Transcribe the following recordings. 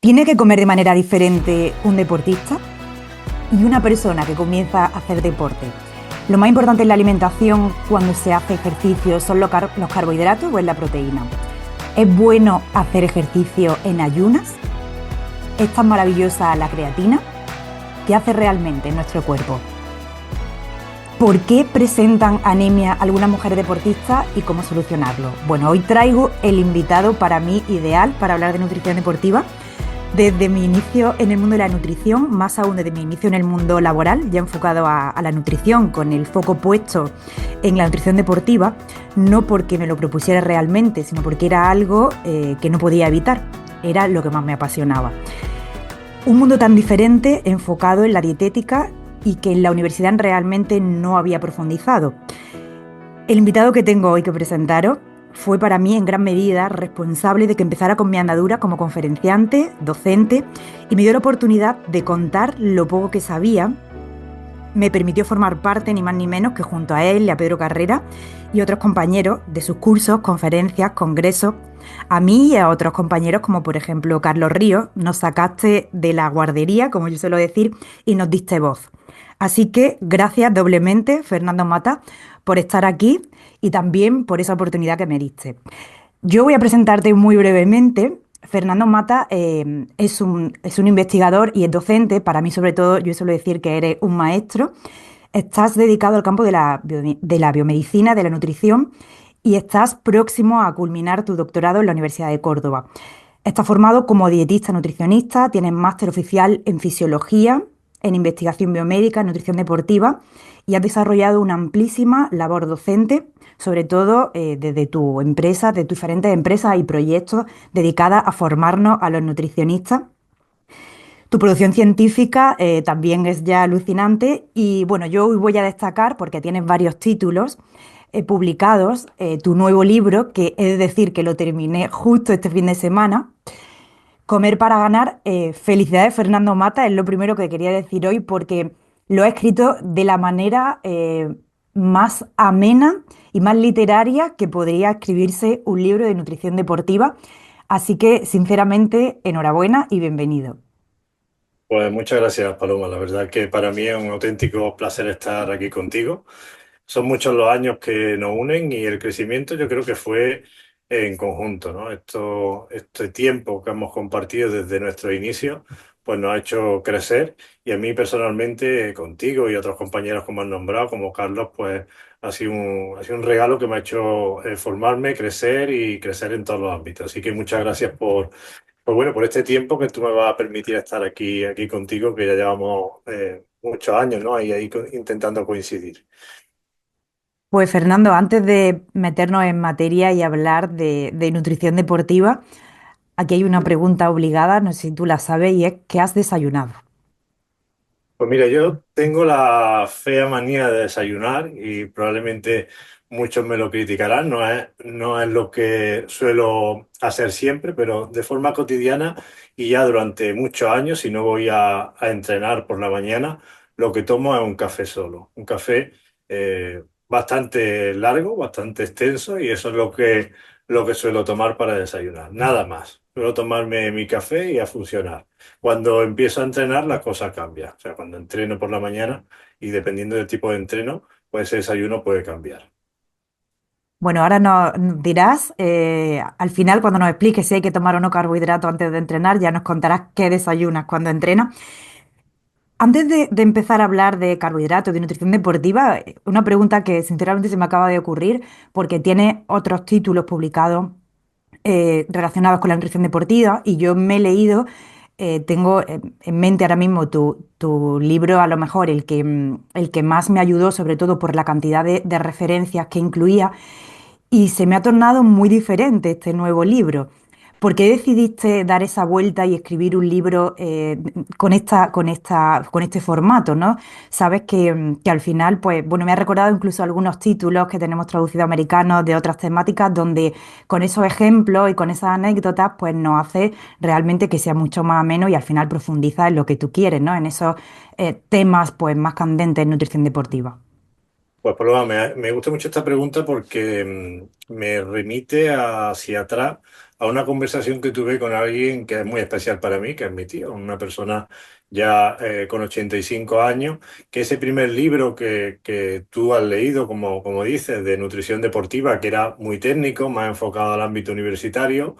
¿Tiene que comer de manera diferente un deportista y una persona que comienza a hacer deporte? Lo más importante en la alimentación cuando se hace ejercicio son los carbohidratos o es la proteína. ¿Es bueno hacer ejercicio en ayunas? ¿Es tan maravillosa la creatina? ¿Qué hace realmente en nuestro cuerpo? ¿Por qué presentan anemia algunas mujeres deportistas y cómo solucionarlo? Bueno, hoy traigo el invitado para mí ideal para hablar de nutrición deportiva. Desde mi inicio en el mundo de la nutrición, más aún desde mi inicio en el mundo laboral, ya enfocado a la nutrición, con el foco puesto en la nutrición deportiva, no porque me lo propusiera realmente, sino porque era algo que no podía evitar, era lo que más me apasionaba. Un mundo tan diferente, enfocado en la dietética y que en la universidad realmente no había profundizado. El invitado que tengo hoy que presentaros fue para mí en gran medida responsable de que empezara con mi andadura como conferenciante, docente, y me dio la oportunidad de contar lo poco que sabía. Me permitió formar parte ni más ni menos que junto a él y a Pedro Carrera y otros compañeros de sus cursos, conferencias, congresos. A mí y a otros compañeros como por ejemplo Carlos Ríos, nos sacaste de la guardería, como yo suelo decir, y nos diste voz. Así que gracias doblemente, Fernando Mata, por estar aquí y también por esa oportunidad que me diste. Yo voy a presentarte muy brevemente. Fernando Mata es un investigador y es docente. Para mí, sobre todo, yo suelo decir que eres un maestro. Estás dedicado al campo de la biomedicina, de la nutrición, y estás próximo a culminar tu doctorado en la Universidad de Córdoba. Estás formado como dietista nutricionista, tienes máster oficial en fisiología, en investigación biomédica, en nutrición deportiva, y has desarrollado una amplísima labor docente, sobre todo desde tu empresa, de tus diferentes empresas y proyectos dedicadas a formarnos a los nutricionistas. Tu producción científica también es ya alucinante y bueno, yo hoy voy a destacar, porque tienes varios títulos publicados, tu nuevo libro, que es decir que lo terminé justo este fin de semana, Comer para ganar. Felicidades, Fernando Mata, es lo primero que quería decir hoy porque lo he escrito de la manera más amena y más literaria que podría escribirse un libro de nutrición deportiva. Así que, sinceramente, enhorabuena y bienvenido. Pues muchas gracias, Paloma. La verdad que para mí es un auténtico placer estar aquí contigo. Son muchos los años que nos unen y el crecimiento yo creo que fue en conjunto, ¿no? Este tiempo que hemos compartido desde nuestro inicio, pues nos ha hecho crecer y a mí personalmente, contigo y otros compañeros como han nombrado, como Carlos, pues ha sido un regalo que me ha hecho formarme, crecer y crecer en todos los ámbitos. Así que muchas gracias pues bueno, por este tiempo que tú me vas a permitir estar aquí contigo, que ya llevamos muchos años, ¿no? Ahí intentando coincidir. Pues Fernando, antes de meternos en materia y hablar de nutrición deportiva, aquí hay una pregunta obligada, no sé si tú la sabes, y es ¿qué has desayunado? Pues mira, yo tengo la fea manía de desayunar y probablemente muchos me lo criticarán. No es lo que suelo hacer siempre, pero de forma cotidiana y ya durante muchos años, si no voy a entrenar por la mañana, lo que tomo es un café solo. Un café bastante largo, bastante extenso y eso es lo que suelo tomar para desayunar. Nada más. Suelo tomarme mi café y a funcionar. Cuando empiezo a entrenar, la cosa cambia. O sea, cuando entreno por la mañana y dependiendo del tipo de entreno, pues ese desayuno puede cambiar. Bueno, ahora nos dirás, al final cuando nos expliques si hay que tomar o no carbohidratos antes de entrenar, ya nos contarás qué desayunas cuando entrenas. Antes de empezar a hablar de carbohidratos, de nutrición deportiva, una pregunta que sinceramente se me acaba de ocurrir, porque tiene otros títulos publicados relacionados con la nutrición deportiva y yo me he leído, tengo en mente ahora mismo tu libro, a lo mejor el que más me ayudó, sobre todo por la cantidad de referencias que incluía, y se me ha tornado muy diferente este nuevo libro. ¿Por qué decidiste dar esa vuelta y escribir un libro con este formato, ¿no? Sabes que al final, pues, bueno, me ha recordado incluso algunos títulos que tenemos traducidos americanos de otras temáticas, donde con esos ejemplos y con esas anécdotas, pues nos hace realmente que sea mucho más ameno y al final profundiza en lo que tú quieres, ¿no? En esos temas, pues, más candentes en nutrición deportiva. Pues Paloma, me gusta mucho esta pregunta porque me remite hacia atrás a una conversación que tuve con alguien que es muy especial para mí, que es mi tío, una persona ya con 85 años, que ese primer libro que tú has leído, como dices, de nutrición deportiva, que era muy técnico, más enfocado al ámbito universitario,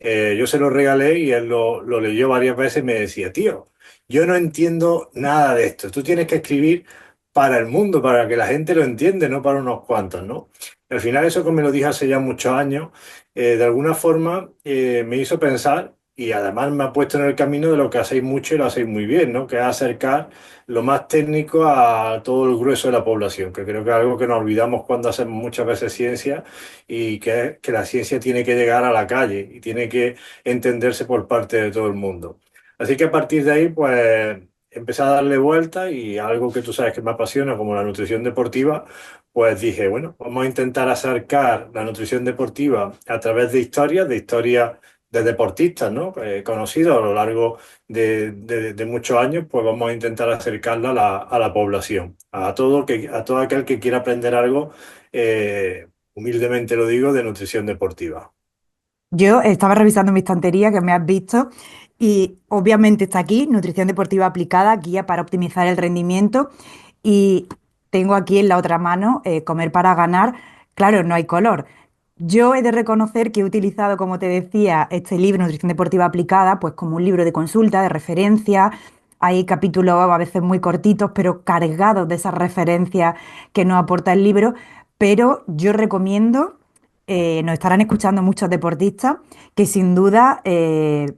yo se lo regalé y él lo leyó varias veces y me decía, tío, yo no entiendo nada de esto, tú tienes que escribir para el mundo, para que la gente lo entiende, no para unos cuantos, ¿no? Al final eso que me lo dijo hace ya muchos años, de alguna forma me hizo pensar y además me ha puesto en el camino de lo que hacéis mucho y lo hacéis muy bien, ¿no? Que es acercar lo más técnico a todo el grueso de la población, que creo que es algo que nos olvidamos cuando hacemos muchas veces ciencia y que es que la ciencia tiene que llegar a la calle y tiene que entenderse por parte de todo el mundo. Así que a partir de ahí, pues empecé a darle vuelta y algo que tú sabes que me apasiona, como la nutrición deportiva, pues dije, bueno, vamos a intentar acercar la nutrición deportiva a través de historias de deportistas, ¿no? Conocidos a lo largo de muchos años, pues vamos a intentar acercarla a la población, a todo aquel que quiera aprender algo, humildemente lo digo, de nutrición deportiva. Yo estaba revisando mi estantería que me has visto y obviamente está aquí, Nutrición Deportiva Aplicada, guía para optimizar el rendimiento y tengo aquí en la otra mano Comer para ganar. Claro, no hay color. Yo he de reconocer que he utilizado, como te decía, este libro, Nutrición Deportiva Aplicada, pues como un libro de consulta, de referencia. Hay capítulos a veces muy cortitos, pero cargados de esas referencias que nos aporta el libro. Pero yo recomiendo, nos estarán escuchando muchos deportistas que sin duda,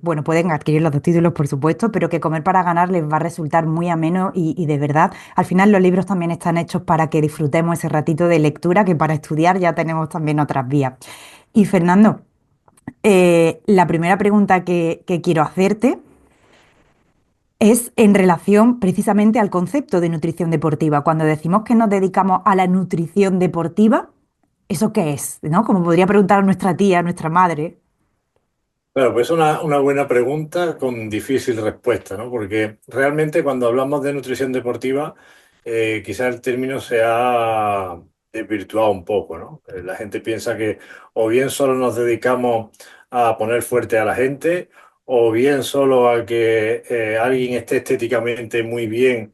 bueno, pueden adquirir los dos títulos, por supuesto, pero que Comer para ganar les va a resultar muy ameno y de verdad, al final los libros también están hechos para que disfrutemos ese ratito de lectura, que para estudiar ya tenemos también otras vías. Y Fernando, la primera pregunta que quiero hacerte es en relación precisamente al concepto de nutrición deportiva. Cuando decimos que nos dedicamos a la nutrición deportiva, ¿eso qué es? ¿No? Como podría preguntar a nuestra tía, a nuestra madre. Claro, pues es una buena pregunta con difícil respuesta, ¿no? Porque realmente cuando hablamos de nutrición deportiva, quizás el término se ha desvirtuado un poco, ¿no? La gente piensa que o bien solo nos dedicamos a poner fuerte a la gente, o bien solo a que alguien esté estéticamente muy bien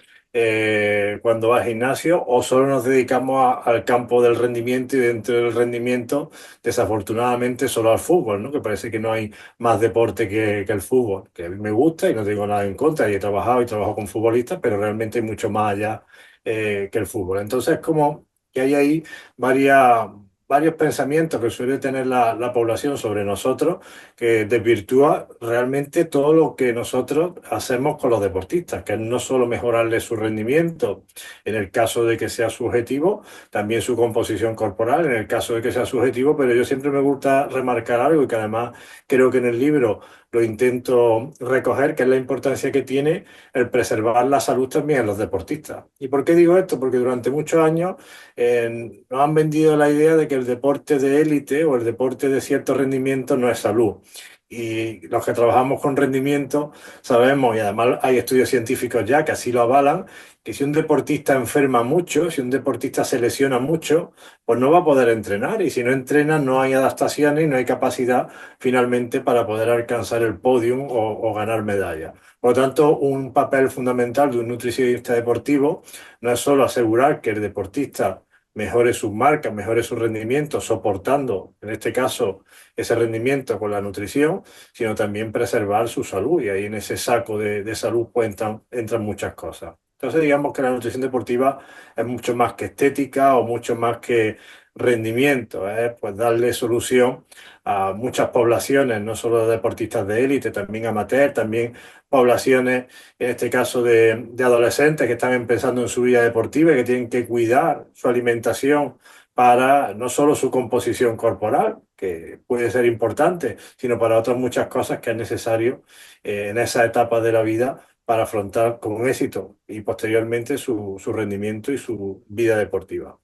cuando va al gimnasio, o solo nos dedicamos al campo del rendimiento y dentro del rendimiento, desafortunadamente, solo al fútbol, ¿no? Que parece que no hay más deporte que el fútbol, que a mí me gusta y no tengo nada en contra, y he trabajado y trabajo con futbolistas, pero realmente hay mucho más allá que el fútbol. Entonces, como que hay ahí varios pensamientos que suele tener la población sobre nosotros, que desvirtúa realmente todo lo que nosotros hacemos con los deportistas, que es no solo mejorarles su rendimiento, en el caso de que sea subjetivo, también su composición corporal, en el caso de que sea subjetivo, pero yo siempre me gusta remarcar algo y que además creo que en el libro lo intento recoger, que es la importancia que tiene el preservar la salud también en los deportistas. ¿Y por qué digo esto? Porque durante muchos años nos han vendido la idea de que el deporte de élite o el deporte de cierto rendimiento no es salud. Y los que trabajamos con rendimiento sabemos, y además hay estudios científicos ya que así lo avalan, que si un deportista enferma mucho, si un deportista se lesiona mucho, pues no va a poder entrenar. Y si no entrena, no hay adaptaciones y no hay capacidad finalmente para poder alcanzar el podium o ganar medallas. Por lo tanto, un papel fundamental de un nutricionista deportivo no es solo asegurar que el deportista mejore sus marcas, mejore su rendimiento, soportando, en este caso, ese rendimiento con la nutrición, sino también preservar su salud. Y ahí en ese saco de salud pues, entran muchas cosas. Entonces, digamos que la nutrición deportiva es mucho más que estética o mucho más que rendimiento, es pues darle solución a muchas poblaciones, no solo de deportistas de élite, también amateur, también poblaciones, en este caso de adolescentes que están empezando en su vida deportiva y que tienen que cuidar su alimentación para no solo su composición corporal, que puede ser importante, sino para otras muchas cosas que es necesario en esa etapa de la vida para afrontar con éxito y posteriormente su rendimiento y su vida deportiva.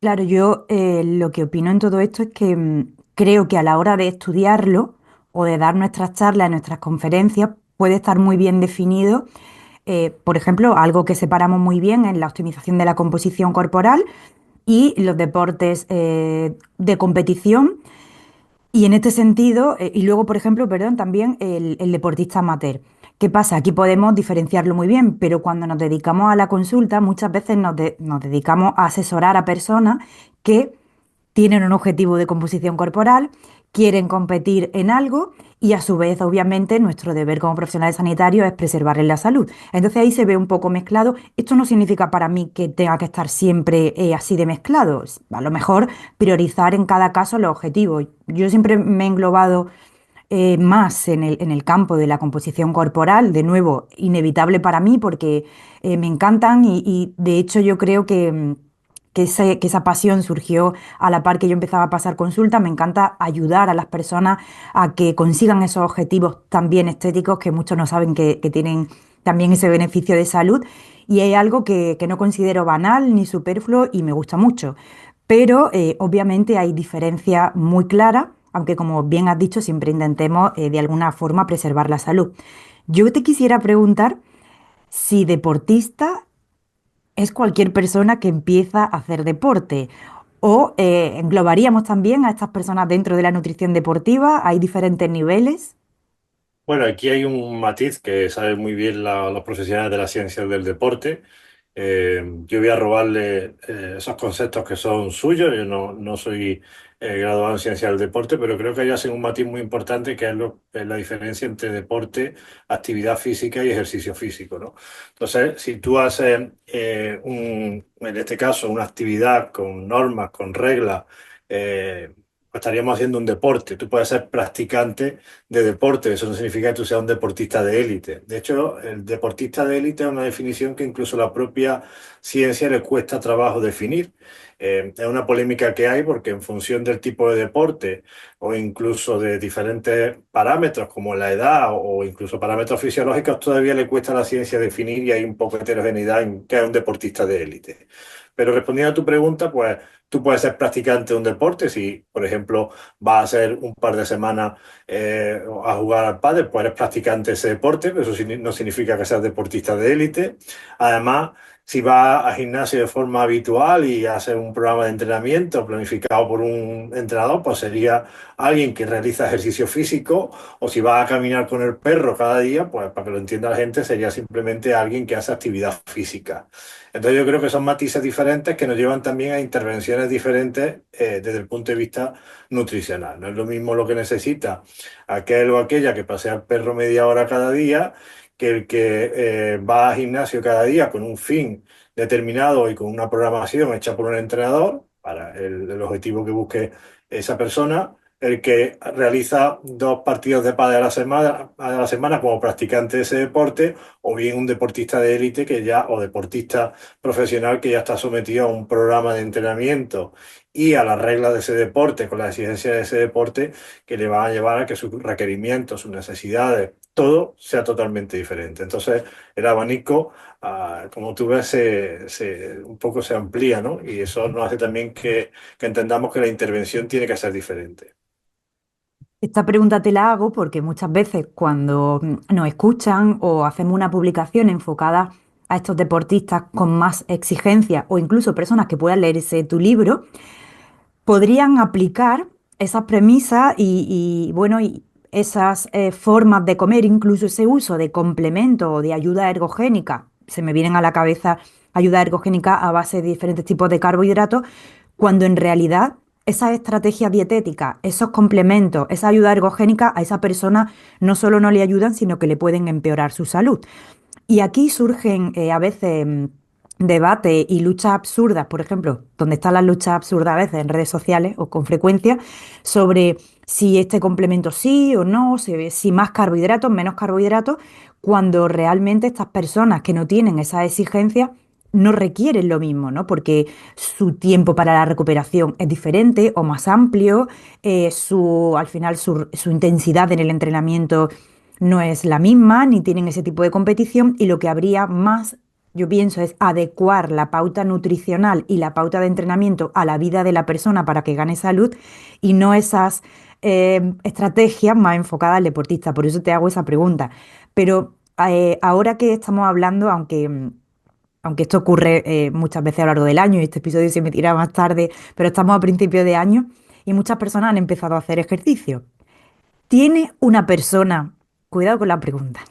Claro, yo lo que opino en todo esto es que creo que a la hora de estudiarlo o de dar nuestras charlas, nuestras conferencias, puede estar muy bien definido por ejemplo, algo que separamos muy bien es la optimización de la composición corporal y los deportes de competición. Y en este sentido, y luego, por ejemplo, perdón, también el deportista amateur. ¿Qué pasa? Aquí podemos diferenciarlo muy bien, pero cuando nos dedicamos a la consulta, muchas veces nos dedicamos a asesorar a personas que tienen un objetivo de composición corporal, quieren competir en algo y a su vez, obviamente, nuestro deber como profesionales sanitarios es preservarles la salud. Entonces ahí se ve un poco mezclado. Esto no significa para mí que tenga que estar siempre así de mezclado. A lo mejor priorizar en cada caso los objetivos. Yo siempre me he englobado más en el campo de la composición corporal, de nuevo, inevitable para mí porque me encantan y de hecho yo creo que esa pasión surgió a la par que yo empezaba a pasar consulta. Me encanta ayudar a las personas a que consigan esos objetivos también estéticos que muchos no saben que tienen también ese beneficio de salud. Y hay algo que no considero banal ni superfluo y me gusta mucho. Pero obviamente hay diferencias muy claras, aunque como bien has dicho, siempre intentemos de alguna forma preservar la salud. Yo te quisiera preguntar si deportista es cualquier persona que empieza a hacer deporte. O englobaríamos también a estas personas dentro de la nutrición deportiva. Hay diferentes niveles. Bueno, aquí hay un matiz que saben muy bien los profesionales de las ciencias del deporte. Yo voy a robarle esos conceptos que son suyos. Yo no soy graduado en ciencias del deporte, pero creo que ellos hacen un matiz muy importante que es la diferencia entre deporte, actividad física y ejercicio físico, ¿no? Entonces, si tú haces, en este caso, una actividad con normas, con reglas, estaríamos haciendo un deporte. Tú puedes ser practicante de deporte, eso no significa que tú seas un deportista de élite. De hecho, el deportista de élite es una definición que incluso la propia ciencia le cuesta trabajo definir. Es una polémica que hay porque en función del tipo de deporte o incluso de diferentes parámetros como la edad o incluso parámetros fisiológicos, todavía le cuesta a la ciencia definir y hay un poco de heterogeneidad en qué es un deportista de élite. Pero respondiendo a tu pregunta, pues tú puedes ser practicante de un deporte si, por ejemplo, vas a hacer un par de semanas a jugar al pádel, pues eres practicante de ese deporte, pero eso no significa que seas deportista de élite. Además, si vas a gimnasio de forma habitual y haces un programa de entrenamiento planificado por un entrenador, pues sería alguien que realiza ejercicio físico, o si vas a caminar con el perro cada día, pues para que lo entienda la gente, sería simplemente alguien que hace actividad física. Entonces yo creo que son matices diferentes que nos llevan también a intervenciones diferentes desde el punto de vista nutricional. No es lo mismo lo que necesita aquel o aquella que pasea al perro media hora cada día que el que va al gimnasio cada día con un fin determinado y con una programación hecha por un entrenador para el objetivo que busque esa persona, el que realiza 2 partidos de pádel a la semana como practicante de ese deporte, o bien un deportista de élite que ya, o deportista profesional que ya está sometido a un programa de entrenamiento y a las reglas de ese deporte, con las exigencias de ese deporte, que le van a llevar a que sus requerimientos, sus necesidades, todo sea totalmente diferente. Entonces, el abanico, como tú ves, un poco se amplía, ¿no? Y eso nos hace también que entendamos que la intervención tiene que ser diferente. Esta pregunta te la hago porque muchas veces cuando nos escuchan o hacemos una publicación enfocada a estos deportistas con más exigencia o incluso personas que puedan leer ese tu libro, podrían aplicar esas premisas bueno, y esas formas de comer, incluso ese uso de complemento o de ayuda ergogénica. Se me vienen a la cabeza ayuda ergogénica a base de diferentes tipos de carbohidratos, cuando en realidad esas estrategias dietéticas, esos complementos, esa ayuda ergogénica a esa persona no solo no le ayudan, sino que le pueden empeorar su salud. Y aquí surgen a veces debates y luchas absurdas, por ejemplo, donde están las luchas absurdas a veces en redes sociales o con frecuencia, sobre si este complemento sí o no, si más carbohidratos, menos carbohidratos, cuando realmente estas personas que no tienen esas exigencias no requieren lo mismo, ¿no? Porque su tiempo para la recuperación es diferente o más amplio, al final su intensidad en el entrenamiento no es la misma, ni tienen ese tipo de competición, y lo que habría más, yo pienso, es adecuar la pauta nutricional y la pauta de entrenamiento a la vida de la persona para que gane salud y no esas estrategias más enfocadas al deportista. Por eso te hago esa pregunta. Pero ahora que estamos hablando, aunque esto ocurre muchas veces a lo largo del año y este episodio se emitirá más tarde, pero estamos a principios de año y muchas personas han empezado a hacer ejercicio. ¿Tiene una persona, cuidado con la pregunta,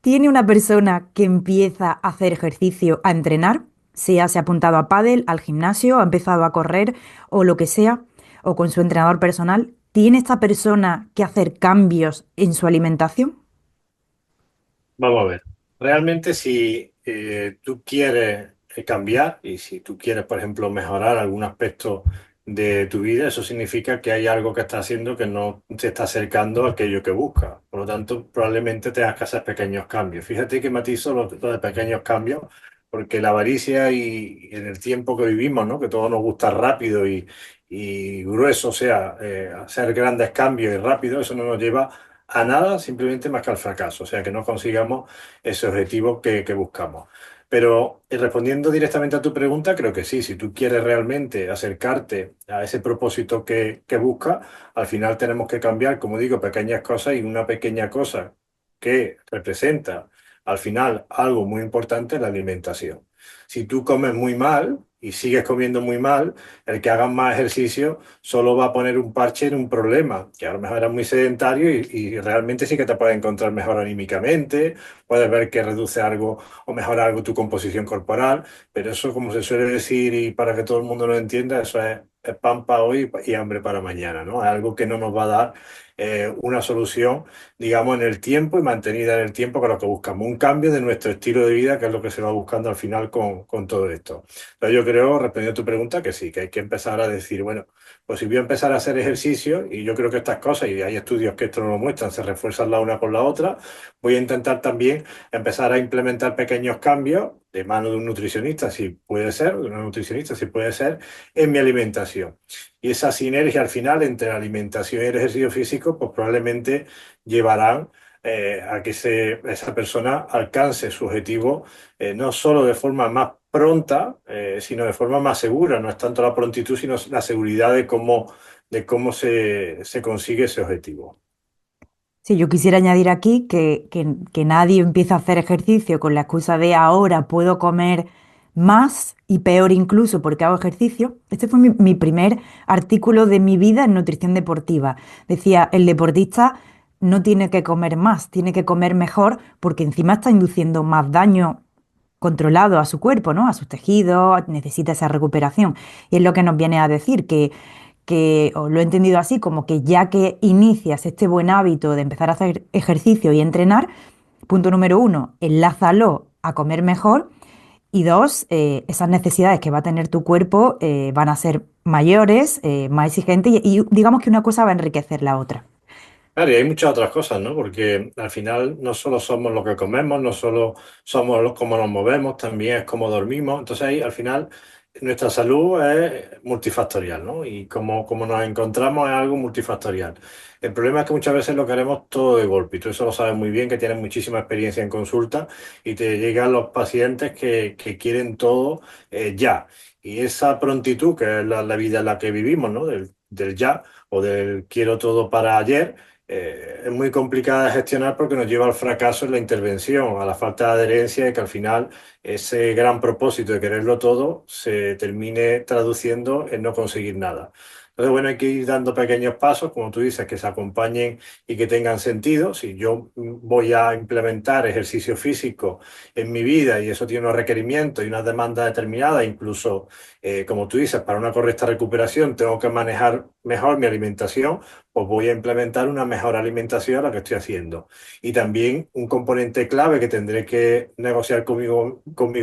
tiene una persona que empieza a hacer ejercicio, a entrenar, sea se ha apuntado a pádel, al gimnasio, ha empezado a correr o lo que sea, o con su entrenador personal, ¿tiene esta persona que hacer cambios en su alimentación? Vamos a ver, realmente si tú quieres cambiar y si tú quieres, por ejemplo, mejorar algún aspecto de tu vida, eso significa que hay algo que estás haciendo que no te está acercando a aquello que buscas. Por lo tanto, probablemente tengas que hacer pequeños cambios. Fíjate que matizo lo de pequeños cambios, porque la avaricia y en el tiempo que vivimos, ¿no? Que todo nos gusta rápido y grueso, o sea, hacer grandes cambios y rápido, eso no nos lleva a nada, simplemente más que al fracaso, o sea, que no consigamos ese objetivo que buscamos. Pero respondiendo directamente a tu pregunta, creo que sí, si tú quieres realmente acercarte a ese propósito que buscas, al final tenemos que cambiar, como digo, pequeñas cosas y una pequeña cosa que representa al final algo muy importante es la alimentación. Si tú comes muy mal y sigues comiendo muy mal, el que hagas más ejercicio solo va a poner un parche en un problema, que a lo mejor eres muy sedentario y realmente sí que te puedes encontrar mejor anímicamente, puedes ver que reduce algo o mejora algo tu composición corporal, pero eso, como se suele decir y para que todo el mundo lo entienda, eso es pan para hoy y hambre para mañana, ¿no? Es algo que no nos va a dar una solución, digamos, en el tiempo y mantenida en el tiempo, que es lo que buscamos, un cambio de nuestro estilo de vida, que es lo que se va buscando al final con todo esto. Pero yo creo, respondiendo a tu pregunta, que sí, que hay que empezar a decir, bueno, pues si voy a empezar a hacer ejercicio, y yo creo que estas cosas, y hay estudios que esto no lo muestran, se refuerzan la una con la otra, voy a intentar también empezar a implementar pequeños cambios de mano de un nutricionista, si puede ser, de una nutricionista, si puede ser, en mi alimentación. Y esa sinergia al final entre la alimentación y el ejercicio físico, pues probablemente llevarán a que esa persona alcance su objetivo no solo de forma más pronta, sino de forma más segura. No es tanto la prontitud, sino la seguridad de cómo se consigue ese objetivo. Sí, yo quisiera añadir aquí que nadie empieza a hacer ejercicio con la excusa de ahora puedo comer más y peor incluso porque hago ejercicio. Este fue mi primer artículo de mi vida en nutrición deportiva. Decía, el deportista no tiene que comer más, tiene que comer mejor porque encima está induciendo más daño controlado a su cuerpo, ¿no? A sus tejidos, necesita esa recuperación. Y es lo que nos viene a decir, o lo he entendido así, como que ya que inicias este buen hábito de empezar a hacer ejercicio y entrenar, punto número uno, enlázalo a comer mejor y dos, esas necesidades que va a tener tu cuerpo van a ser mayores, más exigentes y digamos que una cosa va a enriquecer la otra. Claro, y hay muchas otras cosas, ¿no? Porque al final no solo somos lo que comemos, no solo somos cómo nos movemos, también es cómo dormimos. Entonces ahí al final nuestra salud es multifactorial, ¿no? Y como nos encontramos es algo multifactorial. El problema es que muchas veces lo queremos todo de golpe y tú eso lo sabes muy bien, que tienes muchísima experiencia en consulta y te llegan los pacientes que quieren todo ya. Y esa prontitud, que es la vida en la que vivimos, ¿no? Del ya o del quiero todo para ayer es muy complicada de gestionar porque nos lleva al fracaso en la intervención, a la falta de adherencia y que al final ese gran propósito de quererlo todo se termine traduciendo en no conseguir nada. Entonces, bueno, hay que ir dando pequeños pasos, como tú dices, que se acompañen y que tengan sentido. Si yo voy a implementar ejercicio físico en mi vida y eso tiene unos requerimientos y unas demandas determinadas, incluso, como tú dices, para una correcta recuperación tengo que manejar mejor mi alimentación, pues voy a implementar una mejor alimentación a la que estoy haciendo. Y también un componente clave que tendré que negociar conmigo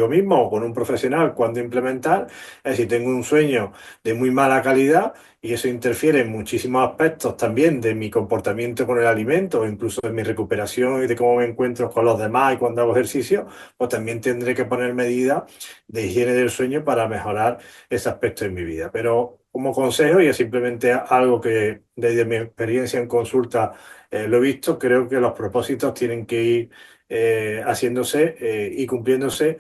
mismo o con un profesional cuando implementar es si tengo un sueño de muy mala calidad y eso interfiere en muchísimos aspectos también de mi comportamiento con el alimento o incluso de mi recuperación y de cómo me encuentro con los demás y cuando hago ejercicio, pues también tendré que poner medidas de higiene del sueño para mejorar ese aspecto de mi vida. Pero como consejo, y es simplemente algo que desde mi experiencia en consulta lo he visto, creo que los propósitos tienen que ir haciéndose y cumpliéndose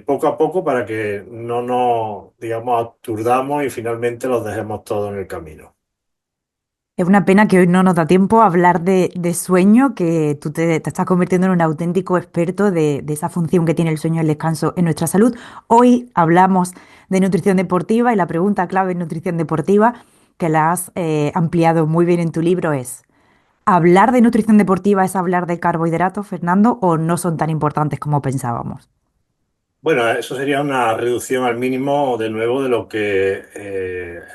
poco a poco para que no nos, digamos, aturdamos y finalmente los dejemos todos en el camino. Es una pena que hoy no nos da tiempo a hablar de sueño, que tú te estás convirtiendo en un auténtico experto de esa función que tiene el sueño y el descanso en nuestra salud. Hoy hablamos de nutrición deportiva y la pregunta clave en nutrición deportiva, que la has ampliado muy bien en tu libro, es, ¿hablar de nutrición deportiva es hablar de carbohidratos, Fernando, o no son tan importantes como pensábamos? Bueno, eso sería una reducción al mínimo de nuevo de lo que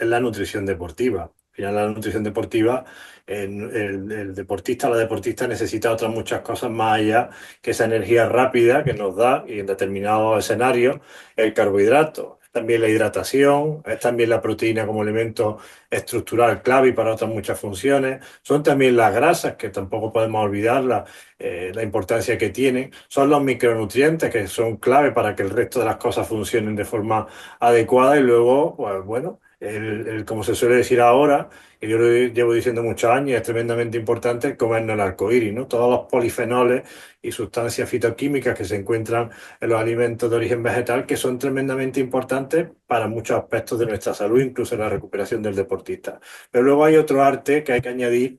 es la nutrición deportiva. Al final, la nutrición deportiva, el deportista, la deportista necesita otras muchas cosas más allá que esa energía rápida que nos da y en determinados escenarios el carbohidrato. Es también la hidratación, es también la proteína como elemento estructural clave y para otras muchas funciones. Son también las grasas, que tampoco podemos olvidarlas, la importancia que tienen. Son los micronutrientes que son clave para que el resto de las cosas funcionen de forma adecuada y luego, pues bueno, como se suele decir ahora, y yo lo llevo diciendo muchos años, es tremendamente importante el comernos el arco iris, ¿no? Todos los polifenoles y sustancias fitoquímicas que se encuentran en los alimentos de origen vegetal que son tremendamente importantes para muchos aspectos de nuestra salud, incluso en la recuperación del deportista. Pero luego hay otro arte que hay que añadir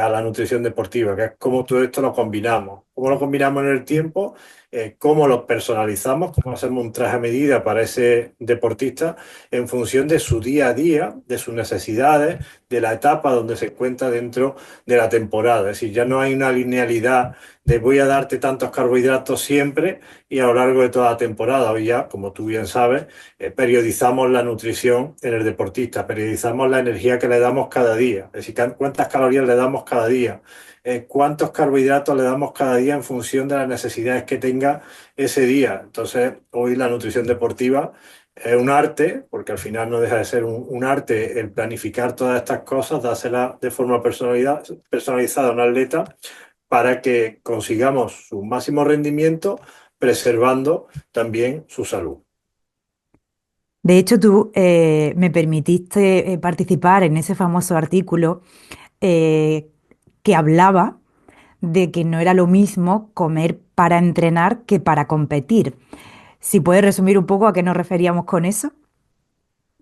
a la nutrición deportiva, que es cómo todo esto lo combinamos, cómo lo combinamos en el tiempo, cómo lo personalizamos, cómo hacemos un traje a medida para ese deportista en función de su día a día, de sus necesidades, de la etapa donde se encuentra dentro de la temporada. Es decir, ya no hay una linealidad de voy a darte tantos carbohidratos siempre y a lo largo de toda la temporada. Hoy ya, como tú bien sabes, periodizamos la nutrición en el deportista, periodizamos la energía que le damos cada día, es decir, cuántas calorías le damos cada día, cuántos carbohidratos le damos cada día en función de las necesidades que tenga ese día. Entonces, hoy la nutrición deportiva es un arte, porque al final no deja de ser un arte el planificar todas estas cosas, dárselas de forma personalizada a un atleta para que consigamos su máximo rendimiento, preservando también su salud. De hecho, tú me permitiste participar en ese famoso artículo eh, que hablaba de que no era lo mismo comer para entrenar que para competir. Si puedes resumir un poco a qué nos referíamos con eso.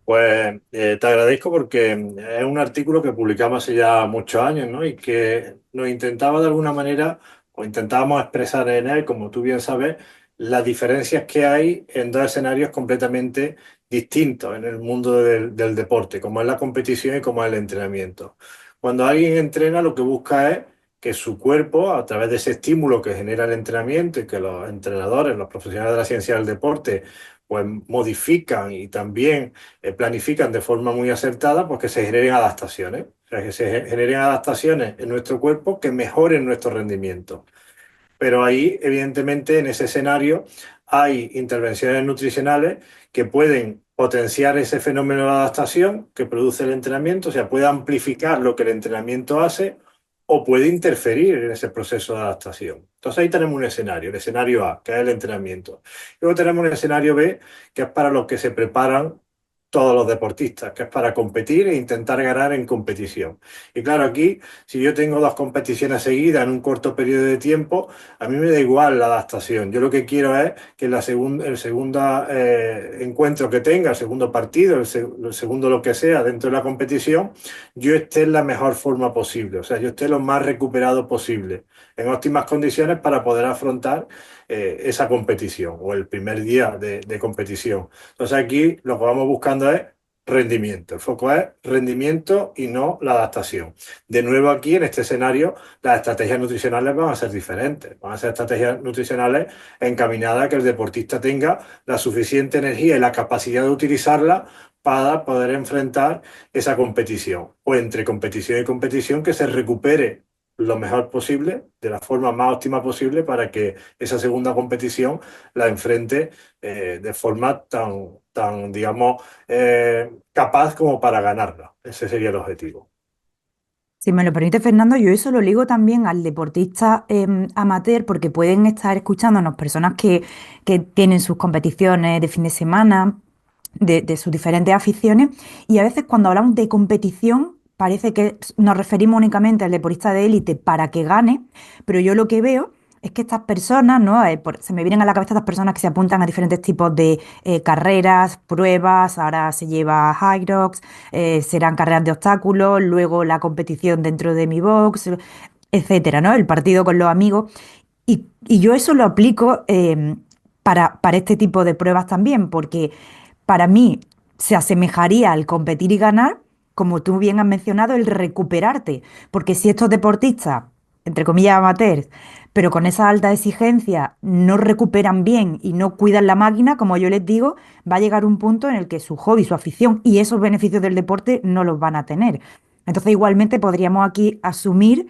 Pues te agradezco porque es un artículo que publicamos hace ya muchos años, ¿no? Y que nos intentaba de alguna manera, o intentábamos expresar en él, como tú bien sabes, las diferencias que hay en dos escenarios completamente distintos en el mundo del deporte, como es la competición y como es el entrenamiento. Cuando alguien entrena, lo que busca es que su cuerpo, a través de ese estímulo que genera el entrenamiento y que los entrenadores, los profesionales de la ciencia del deporte, pues modifican y también planifican de forma muy acertada, pues que se generen adaptaciones. O sea, que se generen adaptaciones en nuestro cuerpo que mejoren nuestro rendimiento. Pero ahí, evidentemente, en ese escenario hay intervenciones nutricionales que pueden potenciar ese fenómeno de adaptación que produce el entrenamiento, o sea, puede amplificar lo que el entrenamiento hace o puede interferir en ese proceso de adaptación. Entonces ahí tenemos un escenario, el escenario A, que es el entrenamiento. Luego tenemos un escenario B, que es para los que se preparan todos los deportistas, que es para competir e intentar ganar en competición. Y claro, aquí, si yo tengo dos competiciones seguidas en un corto periodo de tiempo, a mí me da igual la adaptación. Yo lo que quiero es que en el segundo encuentro que tenga, el segundo partido, el segundo lo que sea dentro de la competición, yo esté en la mejor forma posible. O sea, yo esté lo más recuperado posible, en óptimas condiciones para poder afrontar esa competición o el primer día de competición. Entonces aquí lo que vamos buscando es rendimiento. El foco es rendimiento y no la adaptación. De nuevo aquí, en este escenario, las estrategias nutricionales van a ser diferentes. Van a ser estrategias nutricionales encaminadas a que el deportista tenga la suficiente energía y la capacidad de utilizarla para poder enfrentar esa competición. O entre competición y competición que se recupere lo mejor posible, de la forma más óptima posible, para que esa segunda competición la enfrente de forma tan digamos, capaz como para ganarla. Ese sería el objetivo. Si me lo permite, Fernando, yo eso lo ligo también al deportista amateur, porque pueden estar escuchándonos personas que tienen sus competiciones de fin de semana, de sus diferentes aficiones, y a veces cuando hablamos de competición parece que nos referimos únicamente al deportista de élite para que gane, pero yo lo que veo es que estas personas, ¿no? Se me vienen a la cabeza estas personas que se apuntan a diferentes tipos de carreras, pruebas, ahora se lleva High Rocks, serán carreras de obstáculos, luego la competición dentro de mi box, etcétera, ¿no? El partido con los amigos. Y yo eso lo aplico para este tipo de pruebas también, porque para mí se asemejaría al competir y ganar, como tú bien has mencionado, el recuperarte. Porque si estos deportistas, entre comillas amateurs, pero con esa alta exigencia, no recuperan bien y no cuidan la máquina, como yo les digo, va a llegar un punto en el que su hobby, su afición y esos beneficios del deporte no los van a tener. Entonces, igualmente podríamos aquí asumir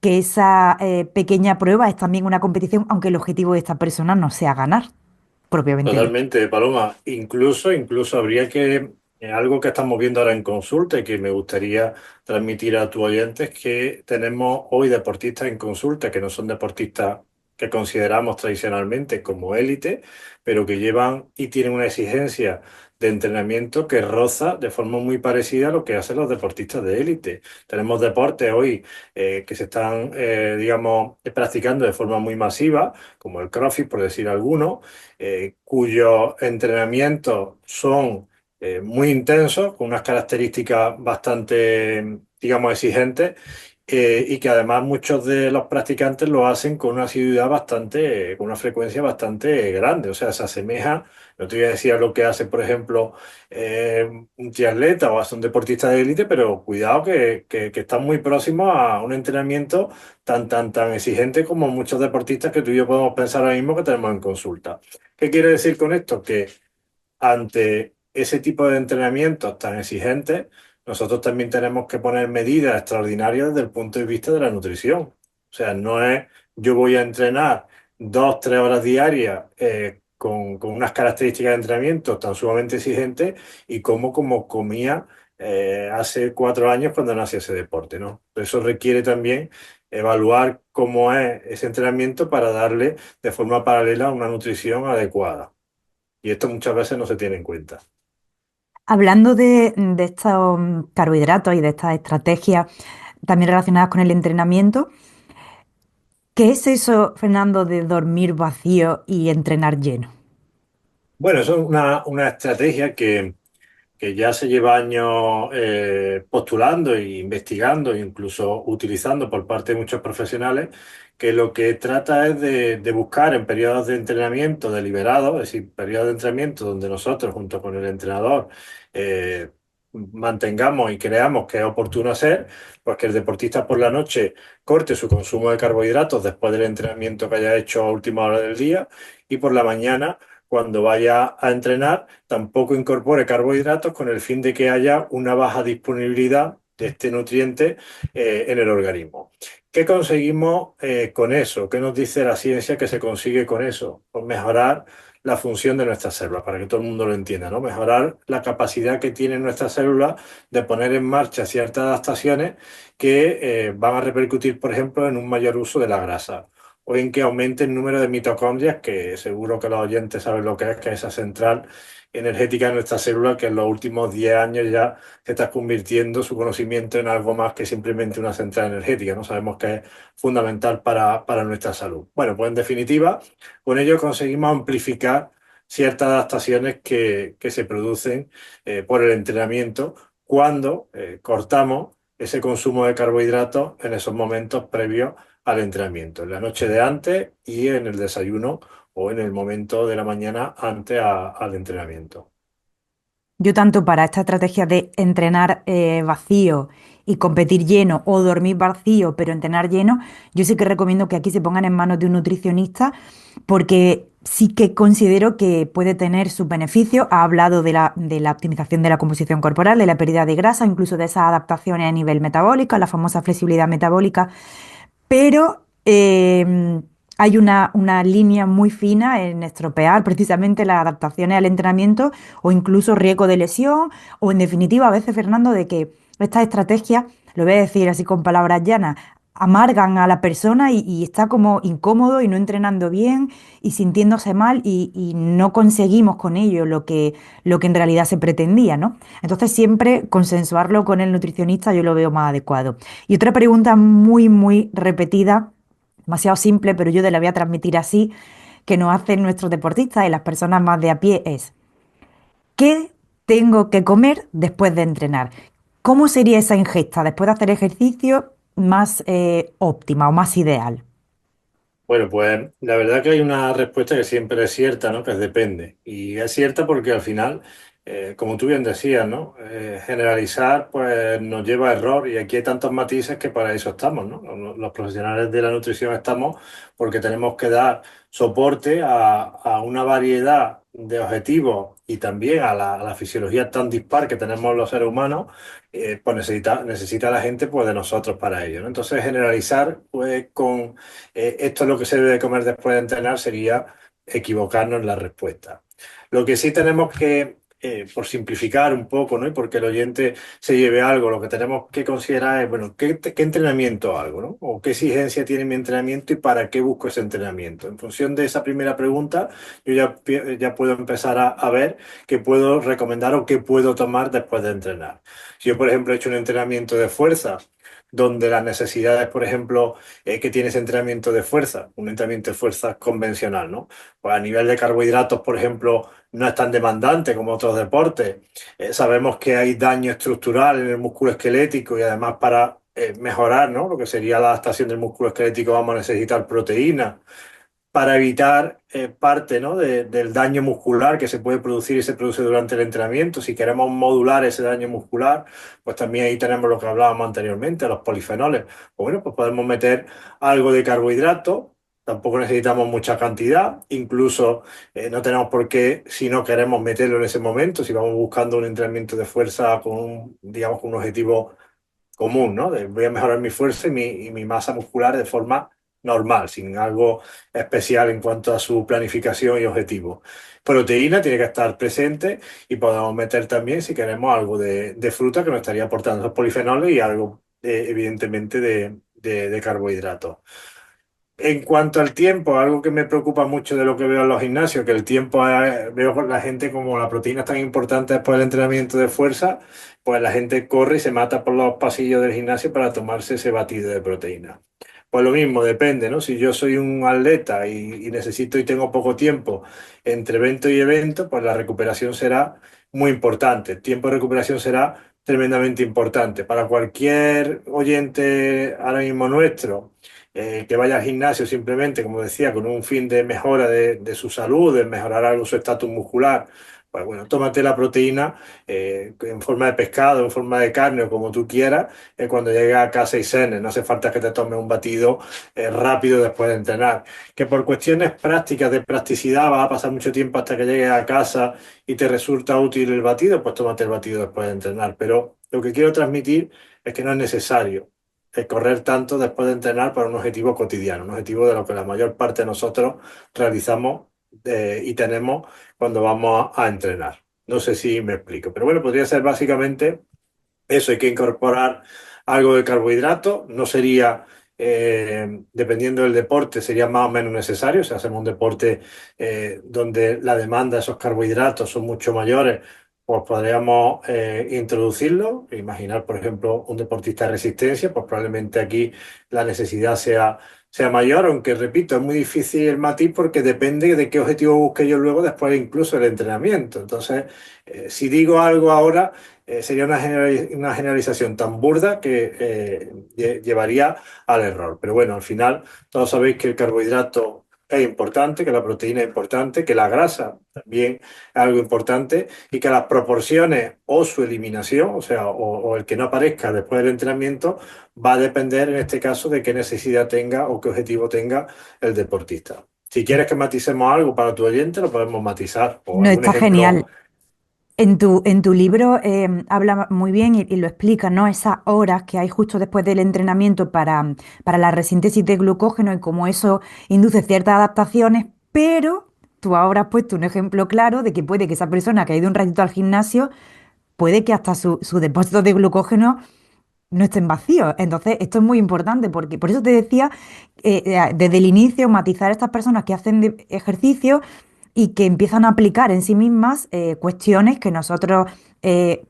que esa pequeña prueba es también una competición, aunque el objetivo de esta persona no sea ganar, propiamente dicho. Totalmente, Paloma. Incluso habría que, algo que estamos viendo ahora en consulta y que me gustaría transmitir a tus oyentes, que tenemos hoy deportistas en consulta que no son deportistas que consideramos tradicionalmente como élite, pero que llevan y tienen una exigencia de entrenamiento que roza de forma muy parecida a lo que hacen los deportistas de élite. Tenemos deportes hoy que se están, digamos, practicando de forma muy masiva, como el CrossFit, por decir alguno, cuyos entrenamientos son muy intensos, con unas características bastante, digamos, exigentes, y que además muchos de los practicantes lo hacen con una asiduidad bastante, con una frecuencia bastante grande. O sea, se asemeja, no te voy a decir a lo que hace, por ejemplo, un triatleta o hace un deportista de élite, pero cuidado que están muy próximos a un entrenamiento tan exigente como muchos deportistas que tú y yo podemos pensar ahora mismo que tenemos en consulta. ¿Qué quiere decir con esto? Que ante ese tipo de entrenamientos tan exigentes, nosotros también tenemos que poner medidas extraordinarias desde el punto de vista de la nutrición. O sea, no es yo voy a entrenar 2, 3 horas diarias con unas características de entrenamiento tan sumamente exigentes y como comía hace 4 años cuando nació ese deporte, ¿no? Eso requiere también evaluar cómo es ese entrenamiento para darle de forma paralela una nutrición adecuada. Y esto muchas veces no se tiene en cuenta. Hablando de estos carbohidratos y de estas estrategias también relacionadas con el entrenamiento, ¿qué es eso, Fernando, de dormir vacío y entrenar lleno? Bueno, eso es una estrategia que ya se lleva años postulando e investigando, e incluso utilizando por parte de muchos profesionales, que lo que trata es de buscar en periodos de entrenamiento deliberados, es decir, periodos de entrenamiento donde nosotros, junto con el entrenador, eh, mantengamos y creamos que es oportuno hacer, pues que el deportista por la noche corte su consumo de carbohidratos después del entrenamiento que haya hecho a última hora del día y por la mañana, cuando vaya a entrenar, tampoco incorpore carbohidratos con el fin de que haya una baja disponibilidad de este nutriente en el organismo. ¿Qué conseguimos con eso? ¿Qué nos dice la ciencia que se consigue con eso? Pues mejorar la función de nuestras células, para que todo el mundo lo entienda, ¿no? Mejorar la capacidad que tienen nuestras células de poner en marcha ciertas adaptaciones que van a repercutir, por ejemplo, en un mayor uso de la grasa o en que aumente el número de mitocondrias, que seguro que los oyentes saben lo que es esa central energética de nuestra célula, que en los últimos 10 años ya se está convirtiendo su conocimiento en algo más que simplemente una central energética, ¿no? Sabemos que es fundamental para nuestra salud. Bueno, pues en definitiva, con ello conseguimos amplificar ciertas adaptaciones que se producen por el entrenamiento cuando cortamos ese consumo de carbohidratos en esos momentos previos al entrenamiento, en la noche de antes y en el desayuno o en el momento de la mañana antes al entrenamiento. Yo tanto para esta estrategia de entrenar vacío y competir lleno o dormir vacío pero entrenar lleno, yo sí que recomiendo que aquí se pongan en manos de un nutricionista porque sí que considero que puede tener sus beneficios. Ha hablado de la optimización de la composición corporal, de la pérdida de grasa, incluso de esas adaptaciones a nivel metabólico, la famosa flexibilidad metabólica, pero hay una línea muy fina en estropear precisamente las adaptaciones al entrenamiento o incluso riesgo de lesión o en definitiva a veces, Fernando, de que estas estrategias, lo voy a decir así con palabras llanas, amargan a la persona y está como incómodo y no entrenando bien y sintiéndose mal y no conseguimos con ello lo que en realidad se pretendía, ¿no? Entonces siempre consensuarlo con el nutricionista yo lo veo más adecuado. Y otra pregunta muy, muy repetida demasiado simple, pero yo te la voy a transmitir así, que nos hacen nuestros deportistas y las personas más de a pie es, ¿qué tengo que comer después de entrenar? ¿Cómo sería esa ingesta después de hacer ejercicio más óptima o más ideal? Bueno, pues la verdad que hay una respuesta que siempre es cierta, ¿no? Que es depende. Y es cierta porque al final, como tú bien decías, ¿no? Generalizar pues nos lleva a error y aquí hay tantos matices que para eso estamos, ¿no? Los profesionales de la nutrición estamos porque tenemos que dar soporte a una variedad de objetivos y también a la fisiología tan dispar que tenemos los seres humanos, pues necesita la gente pues de nosotros para ello, ¿no? Entonces generalizar pues con esto es lo que se debe comer después de entrenar sería equivocarnos en la respuesta. Lo que sí tenemos que, por simplificar un poco, ¿no? Y porque el oyente se lleve algo, lo que tenemos que considerar es, bueno, ¿qué entrenamiento hago, ¿no? O qué exigencia tiene mi entrenamiento y para qué busco ese entrenamiento. En función de esa primera pregunta, yo ya puedo empezar a ver qué puedo recomendar o qué puedo tomar después de entrenar. Si yo, por ejemplo, he hecho un entrenamiento de fuerza, donde las necesidades, por ejemplo, que tienes entrenamiento de fuerza, un entrenamiento de fuerza convencional, ¿no? Pues a nivel de carbohidratos, por ejemplo, no es tan demandante como otros deportes. Sabemos que hay daño estructural en el músculo esquelético y además para mejorar, ¿no? Lo que sería la adaptación del músculo esquelético vamos a necesitar proteínas para evitar parte, ¿no? Del daño muscular que se puede producir y se produce durante el entrenamiento. Si queremos modular ese daño muscular, pues también ahí tenemos lo que hablábamos anteriormente, los polifenoles. Pues bueno, pues podemos meter algo de carbohidrato. Tampoco necesitamos mucha cantidad, incluso no tenemos por qué, si no queremos meterlo en ese momento, si vamos buscando un entrenamiento de fuerza con digamos, con un objetivo común, ¿no? Voy a mejorar mi fuerza y mi masa muscular de forma normal, sin algo especial en cuanto a su planificación y objetivo. Proteína tiene que estar presente y podemos meter también, si queremos, algo de fruta que nos estaría aportando esos polifenoles y algo, evidentemente, de carbohidratos. En cuanto al tiempo, algo que me preocupa mucho de lo que veo en los gimnasios, que el tiempo, veo con la gente como la proteína es tan importante después del entrenamiento de fuerza, pues la gente corre y se mata por los pasillos del gimnasio para tomarse ese batido de proteína. Pues lo mismo, depende, ¿no? Si yo soy un atleta y necesito y tengo poco tiempo entre evento y evento, pues la recuperación será muy importante. El tiempo de recuperación será tremendamente importante. Para cualquier oyente ahora mismo nuestro, que vaya al gimnasio simplemente, como decía, con un fin de mejora de su salud, de mejorar algo su estatus muscular, pues bueno, tómate la proteína en forma de pescado, en forma de carne o como tú quieras, cuando llegues a casa y cenes. No hace falta que te tomes un batido rápido después de entrenar. Que por cuestiones prácticas, de practicidad, vas a pasar mucho tiempo hasta que llegues a casa y te resulta útil el batido, pues tómate el batido después de entrenar. Pero lo que quiero transmitir es que no es necesario correr tanto después de entrenar para un objetivo cotidiano, un objetivo de lo que la mayor parte de nosotros realizamos y tenemos cuando vamos a entrenar. No sé si me explico, pero bueno, podría ser básicamente eso. Hay que incorporar algo de carbohidrato, no sería, dependiendo del deporte, sería más o menos necesario. Si hacemos un deporte donde la demanda de esos carbohidratos son mucho mayores, pues podríamos introducirlo. Imaginar, por ejemplo, un deportista de resistencia, pues probablemente aquí la necesidad sea mayor, aunque repito, es muy difícil el matiz porque depende de qué objetivo busque yo luego después incluso el entrenamiento. Entonces, si digo algo ahora, sería una generalización tan burda que llevaría al error. Pero bueno, al final todos sabéis que el carbohidrato es importante, que la proteína es importante, que la grasa también es algo importante y que las proporciones o su eliminación, o sea, o el que no aparezca después del entrenamiento, va a depender en este caso de qué necesidad tenga o qué objetivo tenga el deportista. Si quieres que maticemos algo para tu oyente, lo podemos matizar o No, algún está ejemplo. genial. En tu libro habla muy bien y lo explica, ¿no? Esas horas que hay justo después del entrenamiento para la resíntesis de glucógeno y cómo eso induce ciertas adaptaciones, pero tú ahora has puesto un ejemplo claro de que puede que esa persona que ha ido un ratito al gimnasio, puede que hasta su depósito de glucógeno no estén vacíos. Entonces, esto es muy importante porque por eso te decía desde el inicio matizar a estas personas que hacen ejercicio y que empiezan a aplicar en sí mismas cuestiones que nosotros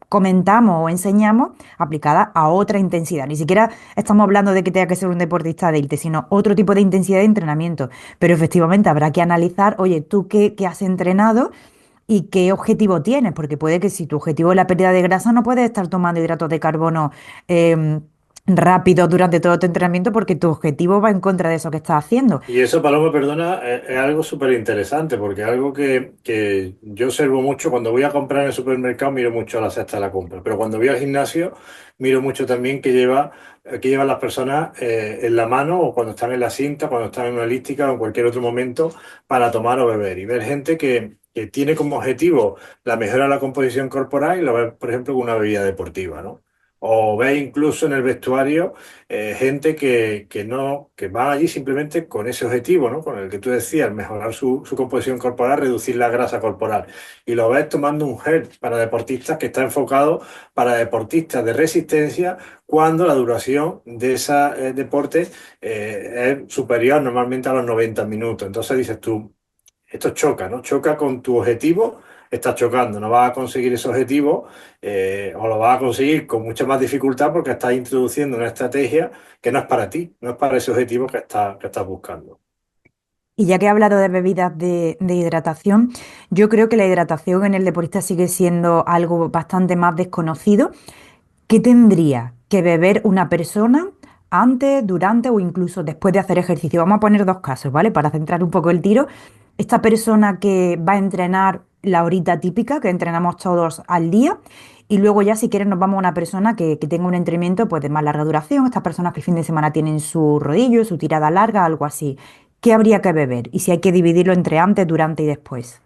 comentamos o enseñamos aplicadas a otra intensidad. Ni siquiera estamos hablando de que tenga que ser un deportista de élite, sino otro tipo de intensidad de entrenamiento. Pero efectivamente habrá que analizar, oye, tú qué has entrenado y qué objetivo tienes, porque puede que si tu objetivo es la pérdida de grasa, no puedes estar tomando hidratos de carbono em, rápido durante todo tu entrenamiento porque tu objetivo va en contra de eso que estás haciendo. Y eso, Paloma, perdona, es algo súper interesante porque es algo que yo observo mucho cuando voy a comprar en el supermercado, miro mucho la cesta de la compra, pero cuando voy al gimnasio, miro mucho también que llevan las personas en la mano o cuando están en la cinta, cuando están en una elíptica o en cualquier otro momento para tomar o beber. Y ver gente que tiene como objetivo la mejora de la composición corporal y lo ve, por ejemplo, con una bebida deportiva, ¿no? O ve incluso en el vestuario gente que no, que va allí simplemente con ese objetivo, ¿no? Con el que tú decías, mejorar su composición corporal, reducir la grasa corporal. Y lo ves tomando un gel para deportistas que está enfocado para deportistas de resistencia cuando la duración de ese deporte es superior normalmente a los 90 minutos. Entonces dices tú, esto choca, ¿no? Choca con tu objetivo, estás chocando, no vas a conseguir ese objetivo o lo vas a conseguir con mucha más dificultad porque estás introduciendo una estrategia que no es para ti, no es para ese objetivo que estás buscando. Y ya que he hablado de bebidas de hidratación, yo creo que la hidratación en el deportista sigue siendo algo bastante más desconocido. ¿Qué tendría que beber una persona antes, durante o incluso después de hacer ejercicio? Vamos a poner dos casos, ¿vale? Para centrar un poco el tiro. Esta persona que va a entrenar la horita típica que entrenamos todos al día. Y luego ya si quieres nos vamos a una persona que tenga un entrenamiento pues, de más larga duración. Estas personas que el fin de semana tienen su rodillo, su tirada larga, algo así. ¿Qué habría que beber? Y si hay que dividirlo entre antes, durante y después.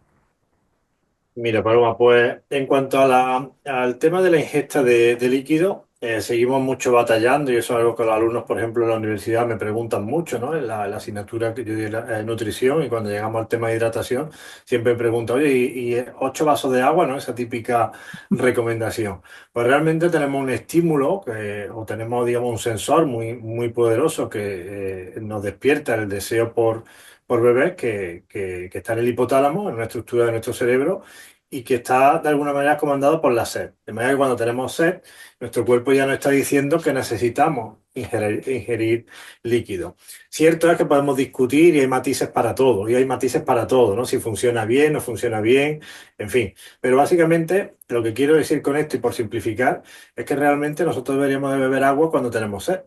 Mira, Paloma, pues en cuanto a al tema de la ingesta de líquido, seguimos mucho batallando y eso es algo que los alumnos, por ejemplo, en la universidad me preguntan mucho, ¿no? En la asignatura que yo di, nutrición, y cuando llegamos al tema de hidratación, siempre me preguntan, oye, ¿y 8 vasos de agua, ¿no? Esa típica recomendación. Pues realmente tenemos un estímulo o tenemos, digamos, un sensor muy poderoso que nos despierta el deseo por beber, que está en el hipotálamo, en una estructura de nuestro cerebro y que está de alguna manera comandado por la sed. De manera que cuando tenemos sed, nuestro cuerpo ya nos está diciendo que necesitamos ingerir líquido. Cierto es que podemos discutir y hay matices para todo, y hay matices para todo, ¿no? Si funciona bien, no funciona bien, en fin. Pero básicamente lo que quiero decir con esto y por simplificar es que realmente nosotros deberíamos de beber agua cuando tenemos sed.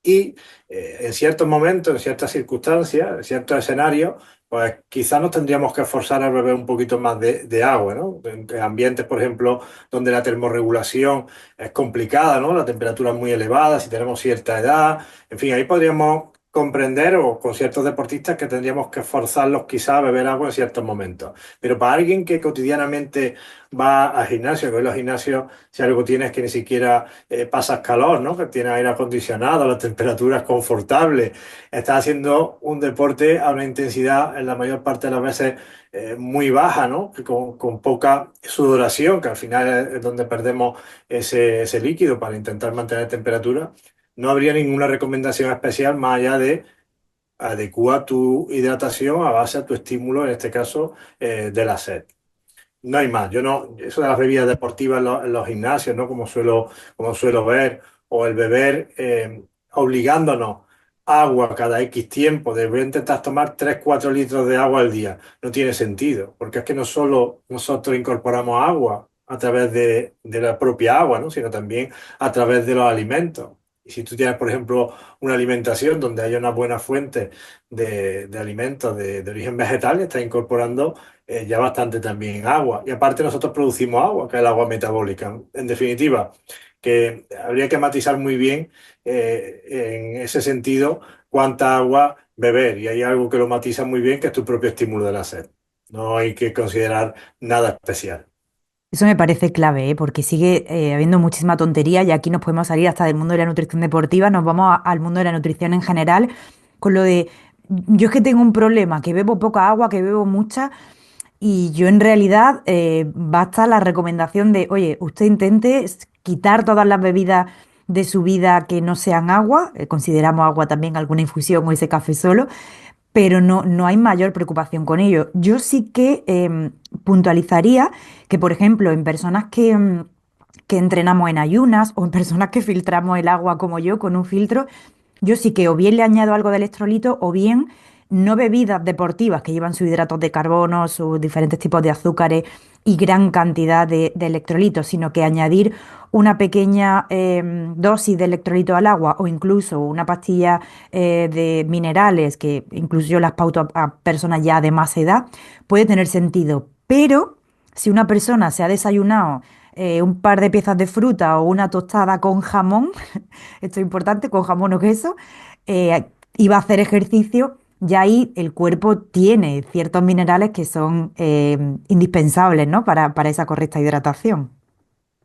Y en ciertos momentos, en ciertas circunstancias, en ciertos escenarios, pues quizás nos tendríamos que esforzar a beber un poquito más de agua, ¿no? En ambientes, por ejemplo, donde la termorregulación es complicada, ¿no? La temperatura es muy elevada, si tenemos cierta edad, en fin, ahí podríamos comprender o con ciertos deportistas que tendríamos que esforzarlos quizás a beber agua en ciertos momentos. Pero para alguien que cotidianamente va al gimnasio, que hoy los gimnasios, si algo tienes que ni siquiera pasas calor, ¿no? Que tienes aire acondicionado, la temperatura es confortable, estás haciendo un deporte a una intensidad en la mayor parte de las veces muy baja, ¿no? Que con poca sudoración, que al final es donde perdemos ese líquido para intentar mantener temperatura. No habría ninguna recomendación especial más allá de adecua tu hidratación a base de tu estímulo, en este caso, de la sed. No hay más. Yo no, eso de las bebidas deportivas en los gimnasios, ¿no? Como suelo ver, o el beber obligándonos agua cada X tiempo, de intentar tomar 3 4 litros de agua al día. No tiene sentido, porque es que no solo nosotros incorporamos agua a través de la propia agua, ¿no? Sino también a través de los alimentos. Y si tú tienes, por ejemplo, una alimentación donde haya una buena fuente de alimentos de origen vegetal, estás incorporando ya bastante también agua. Y aparte nosotros producimos agua, que es el agua metabólica. En definitiva, que habría que matizar muy bien en ese sentido cuánta agua beber. Y hay algo que lo matiza muy bien, que es tu propio estímulo de la sed. No hay que considerar nada especial. Eso me parece clave, ¿eh? Porque sigue habiendo muchísima tontería y aquí nos podemos salir hasta del mundo de la nutrición deportiva, nos vamos al mundo de la nutrición en general, con lo de, yo es que tengo un problema, que bebo poca agua, que bebo mucha, y yo en realidad basta la recomendación de, oye, usted intente quitar todas las bebidas de su vida que no sean agua, consideramos agua también alguna infusión o ese café solo, pero no hay mayor preocupación con ello. Yo sí que puntualizaría que, por ejemplo, en personas que entrenamos en ayunas o en personas que filtramos el agua como yo con un filtro, yo sí que o bien le añado algo de electrolito o bien no bebidas deportivas que llevan sus hidratos de carbono, sus diferentes tipos de azúcares y gran cantidad de electrolitos, sino que añadir una pequeña dosis de electrolito al agua o incluso una pastilla de minerales, que incluso yo las pauto a personas ya de más edad, puede tener sentido. Pero si una persona se ha desayunado un par de piezas de fruta o una tostada con jamón, esto es importante, con jamón o queso, y va a hacer ejercicio, ya ahí el cuerpo tiene ciertos minerales que son indispensables, ¿no? Para esa correcta hidratación.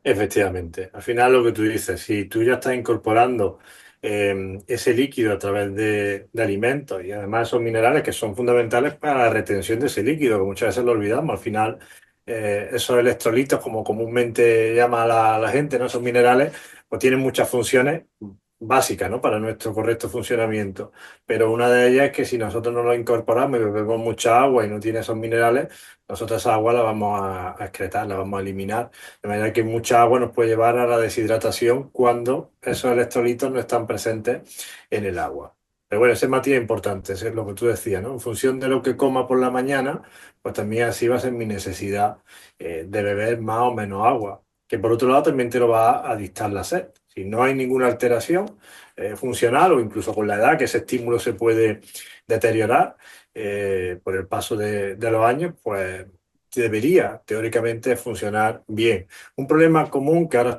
Efectivamente, al final lo que tú dices, si tú ya estás incorporando ese líquido a través de alimentos y además esos minerales que son fundamentales para la retención de ese líquido, que muchas veces lo olvidamos, al final esos electrolitos, como comúnmente llama la gente, ¿no? Esos minerales, pues tienen muchas funciones básicas, ¿no? Para nuestro correcto funcionamiento, pero una de ellas es que si nosotros no lo incorporamos y bebemos mucha agua y no tiene esos minerales, nosotros esa agua la vamos a excretar, la vamos a eliminar. De manera que mucha agua nos puede llevar a la deshidratación cuando esos electrolitos no están presentes en el agua. Pero bueno, ese matiz es importante, eso es lo que tú decías, ¿no? En función de lo que coma por la mañana, pues también así va a ser mi necesidad de beber más o menos agua, que por otro lado también te lo va a dictar la sed. Si no hay ninguna alteración funcional o incluso con la edad, que ese estímulo se puede deteriorar por el paso de los años, pues debería teóricamente funcionar bien. Un problema común que ahora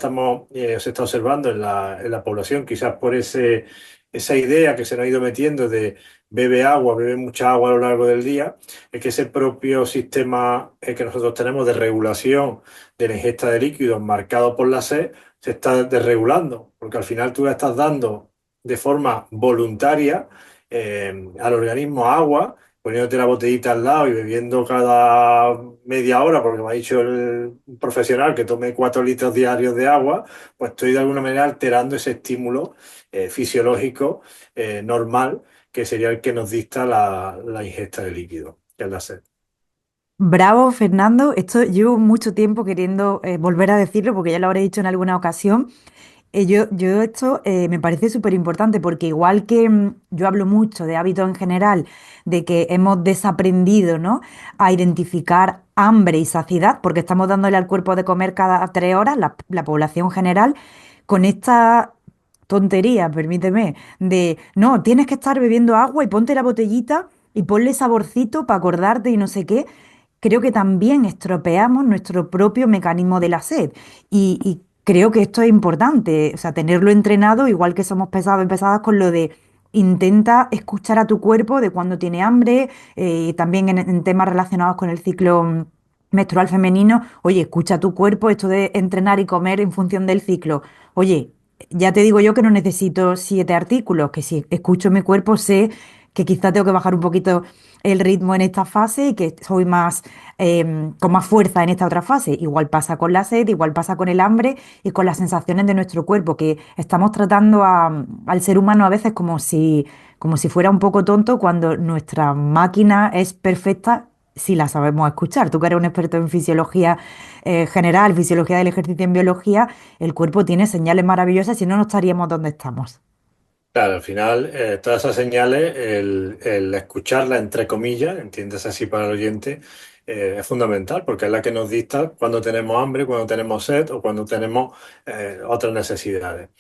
se está observando en la población, quizás por esa idea que se nos ha ido metiendo de bebe agua, bebe mucha agua a lo largo del día, es que ese propio sistema que nosotros tenemos de regulación de la ingesta de líquidos marcado por la sed se está desregulando, porque al final tú le estás dando de forma voluntaria al organismo agua, poniéndote la botellita al lado y bebiendo cada media hora, porque me ha dicho el profesional que tome 4 litros diarios de agua, pues estoy de alguna manera alterando ese estímulo fisiológico normal, que sería el que nos dicta la ingesta de líquido, que es la sed. Bravo, Fernando. Esto llevo mucho tiempo queriendo volver a decirlo porque ya lo habré dicho en alguna ocasión. Yo esto me parece súper importante porque igual que yo hablo mucho de hábitos en general, de que hemos desaprendido, ¿no? A identificar hambre y saciedad, porque estamos dándole al cuerpo de comer cada 3 horas, la población general, con esta tontería, permíteme, de no, tienes que estar bebiendo agua y ponte la botellita y ponle saborcito para acordarte y no sé qué. Creo que también estropeamos nuestro propio mecanismo de la sed. Y creo que esto es importante, o sea, tenerlo entrenado, igual que somos pesados y pesadas con lo de intenta escuchar a tu cuerpo de cuando tiene hambre, también en temas relacionados con el ciclo menstrual femenino. Oye, escucha a tu cuerpo, esto de entrenar y comer en función del ciclo. Oye, ya te digo yo que no necesito 7 artículos, que si escucho mi cuerpo sé que quizá tengo que bajar un poquito el ritmo en esta fase y que soy más con más fuerza en esta otra fase. Igual pasa con la sed, igual pasa con el hambre y con las sensaciones de nuestro cuerpo, que estamos tratando al ser humano a veces como si fuera un poco tonto cuando nuestra máquina es perfecta si la sabemos escuchar. Tú que eres un experto en fisiología general, fisiología del ejercicio en biología, el cuerpo tiene señales maravillosas, si no, no estaríamos donde estamos. Claro, al final, todas esas señales, el escucharla entre comillas, entiendes así para el oyente, es fundamental porque es la que nos dicta cuando tenemos hambre, cuando tenemos sed o cuando tenemos otras necesidades.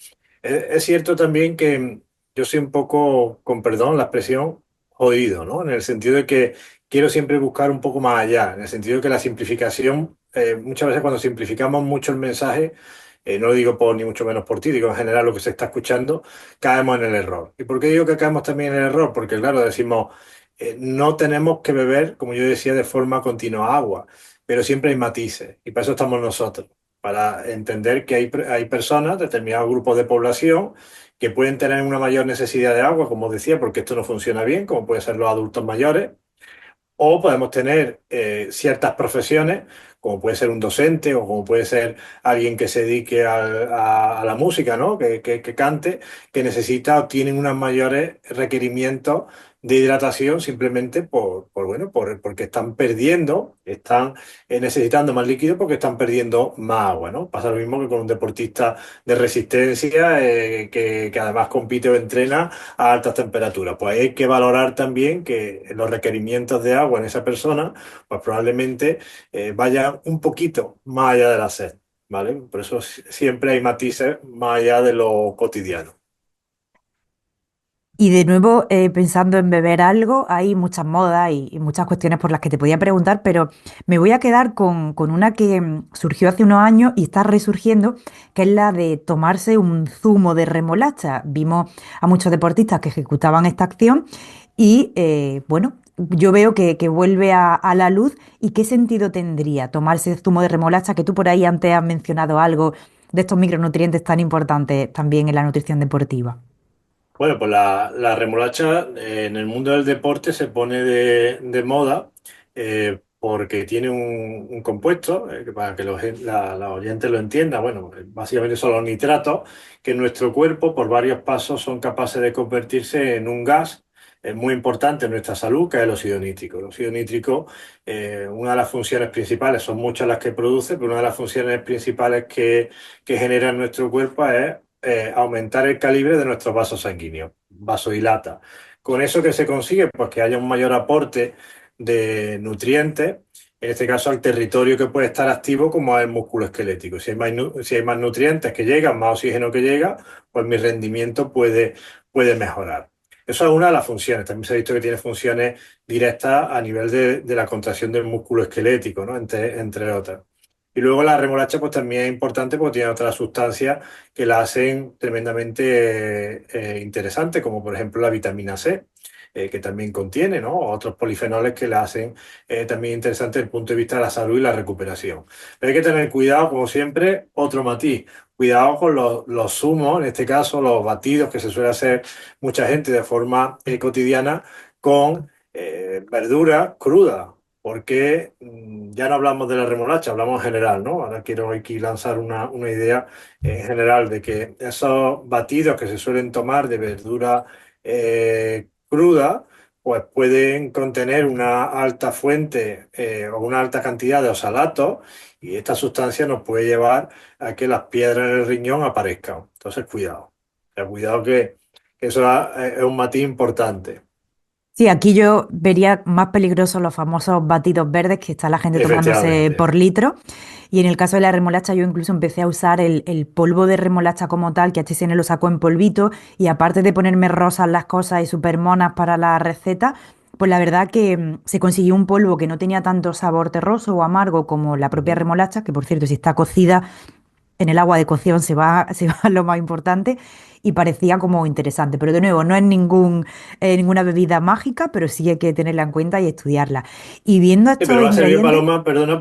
Es cierto también que yo soy un poco, con perdón la expresión, jodido, ¿no? En el sentido de que quiero siempre buscar un poco más allá, en el sentido de que la simplificación, muchas veces cuando simplificamos mucho el mensaje, no lo digo por ni mucho menos por ti, digo en general lo que se está escuchando, caemos en el error. ¿Y por qué digo que caemos también en el error? Porque claro, decimos, no tenemos que beber, como yo decía, de forma continua agua, pero siempre hay matices y para eso estamos nosotros para entender que hay personas, determinados grupos de población, que pueden tener una mayor necesidad de agua, como decía, porque esto no funciona bien, como pueden ser los adultos mayores, o podemos tener ciertas profesiones como puede ser un docente o como puede ser alguien que se dedique a la música, ¿no? Que cante, que necesita o tienen unos mayores requerimientos de hidratación simplemente porque están perdiendo, están necesitando más líquido porque están perdiendo más agua, ¿no? Pasa lo mismo que con un deportista de resistencia que además compite o entrena a altas temperaturas. Pues hay que valorar también que los requerimientos de agua en esa persona, pues probablemente vayan un poquito más allá de la sed, ¿vale? Por eso siempre hay matices más allá de lo cotidiano. Y de nuevo, pensando en beber algo, hay muchas modas y muchas cuestiones por las que te podía preguntar, pero me voy a quedar con una que surgió hace unos años y está resurgiendo, que es la de tomarse un zumo de remolacha. Vimos a muchos deportistas que ejecutaban esta acción y, bueno, yo veo que vuelve a la luz. ¿Y qué sentido tendría tomarse zumo de remolacha? Que tú por ahí antes has mencionado algo de estos micronutrientes tan importantes también en la nutrición deportiva. Bueno, pues la remolacha en el mundo del deporte se pone de moda porque tiene un compuesto, que para que la oyente lo entienda, bueno, básicamente son los nitratos que en nuestro cuerpo por varios pasos son capaces de convertirse en un gas muy importante en nuestra salud, que es el óxido nítrico. El óxido nítrico, una de las funciones principales, son muchas las que produce, pero una de las funciones principales que genera en nuestro cuerpo es aumentar el calibre de nuestros vasos sanguíneos, vasodilata. ¿Con eso qué se consigue? Pues que haya un mayor aporte de nutrientes, en este caso al territorio que puede estar activo como es el músculo esquelético. Si hay más nutrientes que llegan, más oxígeno que llega, pues mi rendimiento puede mejorar. Eso es una de las funciones. También se ha visto que tiene funciones directas a nivel de la contracción del músculo esquelético, ¿no? Entre otras. Y luego la remolacha pues también es importante porque tiene otras sustancias que la hacen tremendamente interesante, como por ejemplo la vitamina C, que también contiene, ¿no? Otros polifenoles que la hacen también interesante desde el punto de vista de la salud y la recuperación. Pero hay que tener cuidado, como siempre, otro matiz. Cuidado con los zumos, en este caso los batidos que se suele hacer mucha gente de forma cotidiana con verdura cruda, porque ya no hablamos de la remolacha, hablamos en general, ¿no? Ahora quiero aquí lanzar una idea en general de que esos batidos que se suelen tomar de verdura cruda, pues pueden contener una alta fuente o una alta cantidad de oxalatos y esta sustancia nos puede llevar a que las piedras en el riñón aparezcan. Entonces, cuidado. O sea, cuidado que eso es un matiz importante. Sí, aquí yo vería más peligrosos los famosos batidos verdes que está la gente tomándose Efectivamente. por litro. Y en el caso de la remolacha, yo incluso empecé a usar el polvo de remolacha como tal, que HSN lo sacó en polvito. Y aparte de ponerme rosas las cosas y súper monas para la receta, pues la verdad que se consiguió un polvo que no tenía tanto sabor terroso o amargo como la propia remolacha, que por cierto, si está cocida en el agua de cocción se va lo más importante y parecía como interesante. Pero de nuevo, no es ninguna bebida mágica, pero sí hay que tenerla en cuenta y estudiarla. Y viendo Sí, estos pero me ha servido, ingredientes, Paloma, perdona,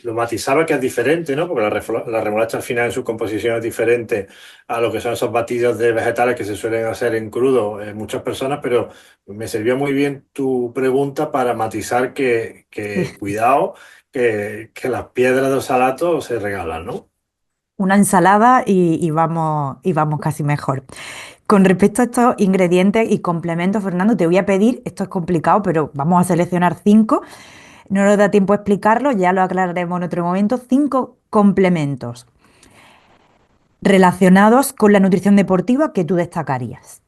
lo matizaba que es diferente, ¿no? Porque la remolacha al final en su composición es diferente a lo que son esos batidos de vegetales que se suelen hacer en crudo en muchas personas, pero me sirvió muy bien tu pregunta para matizar que cuidado, que las piedras de oxalato se regalan, ¿no? una ensalada y vamos casi mejor. Con respecto a estos ingredientes y complementos, Fernando, te voy a pedir, esto es complicado, pero vamos a seleccionar cinco. No nos da tiempo a explicarlo, ya lo aclararemos en otro momento. Cinco complementos relacionados con la nutrición deportiva que tú destacarías.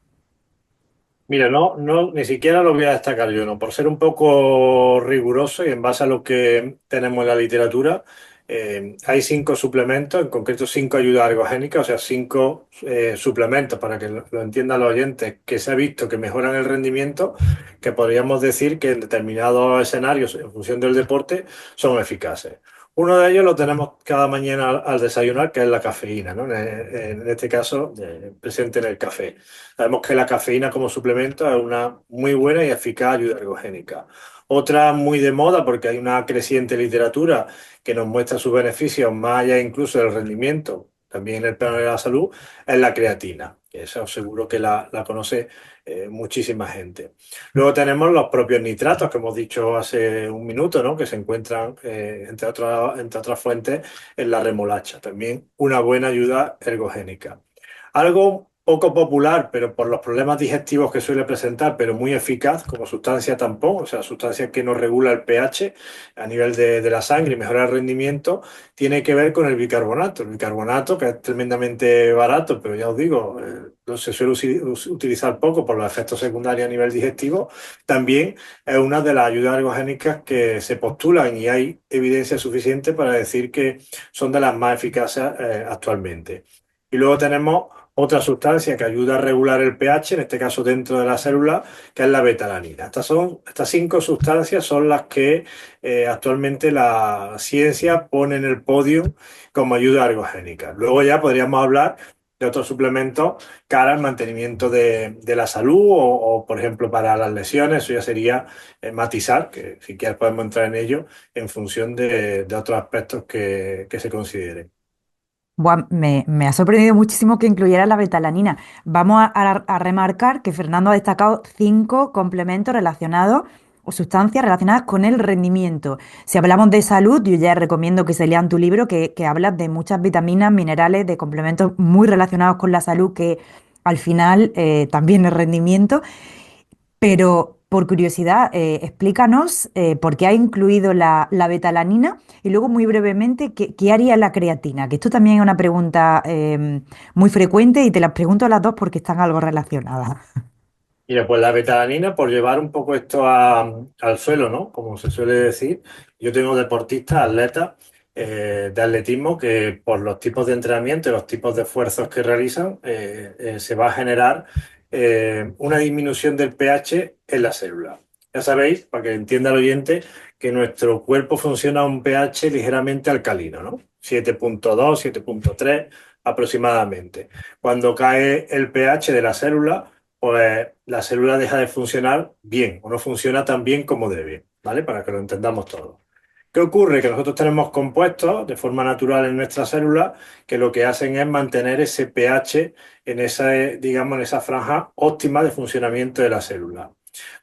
Mira, ni siquiera lo voy a destacar yo, ¿no? Por ser un poco riguroso y en base a lo que tenemos en la literatura, hay 5 suplementos, en concreto 5 ayudas ergogénicas, o sea, 5 suplementos para que lo entiendan los oyentes, que se ha visto que mejoran el rendimiento, que podríamos decir que en determinados escenarios, en función del deporte, son eficaces. Uno de ellos lo tenemos cada mañana al desayunar, que es la cafeína, ¿no? En este caso, presente en el café. Sabemos que la cafeína como suplemento es una muy buena y eficaz ayuda ergogénica. Otra muy de moda, porque hay una creciente literatura que nos muestra sus beneficios más allá incluso del rendimiento, también en el plano de la salud, es la creatina. que eso seguro que la conoce muchísima gente. Luego tenemos los propios nitratos, que hemos dicho hace un minuto, ¿no? Que se encuentran, entre otras fuentes, en la remolacha. También una buena ayuda ergogénica. Algo poco popular, pero por los problemas digestivos que suele presentar, pero muy eficaz como sustancia tampón, o sea, sustancia que nos regula el pH a nivel de la sangre y mejora el rendimiento, tiene que ver con el bicarbonato. El bicarbonato, que es tremendamente barato, pero ya os digo, no se suele utilizar poco por los efectos secundarios a nivel digestivo, también es una de las ayudas ergogénicas que se postulan y hay evidencia suficiente para decir que son de las más eficaces actualmente. Y luego tenemos otra sustancia que ayuda a regular el pH, en este caso dentro de la célula, que es la betalanina. Estas 5 sustancias son las que actualmente la ciencia pone en el podio como ayuda ergogénica. Luego ya podríamos hablar de otros suplementos cara al mantenimiento de la salud por ejemplo, para las lesiones. Eso ya sería matizar, que si quieres podemos entrar en ello en función de otros aspectos que se consideren. Buah, me ha sorprendido muchísimo que incluyera la betalanina. Vamos a remarcar que Fernando ha destacado 5 complementos relacionados o sustancias relacionadas con el rendimiento. Si hablamos de salud, yo ya recomiendo que se lean tu libro que habla de muchas vitaminas, minerales, de complementos muy relacionados con la salud que al final también es rendimiento. Pero por curiosidad, explícanos por qué ha incluido la betalanina y luego muy brevemente qué haría la creatina, que esto también es una pregunta muy frecuente y te las pregunto a las dos porque están algo relacionadas. Mira, pues la betalanina, por llevar un poco esto al suelo, ¿no? Como se suele decir, yo tengo deportistas, atletas de atletismo que por los tipos de entrenamiento y los tipos de esfuerzos que realizan, se va a generar una disminución del pH en la célula. Ya sabéis, para que entienda el oyente, que nuestro cuerpo funciona a un pH ligeramente alcalino, ¿no? 7,2, 7,3 aproximadamente. Cuando cae el pH de la célula, pues la célula deja de funcionar bien o no funciona tan bien como debe, ¿vale? Para que lo entendamos todos. ¿Qué ocurre? Que nosotros tenemos compuestos de forma natural en nuestra célula que lo que hacen es mantener ese pH en esa, digamos, en esa franja óptima de funcionamiento de la célula.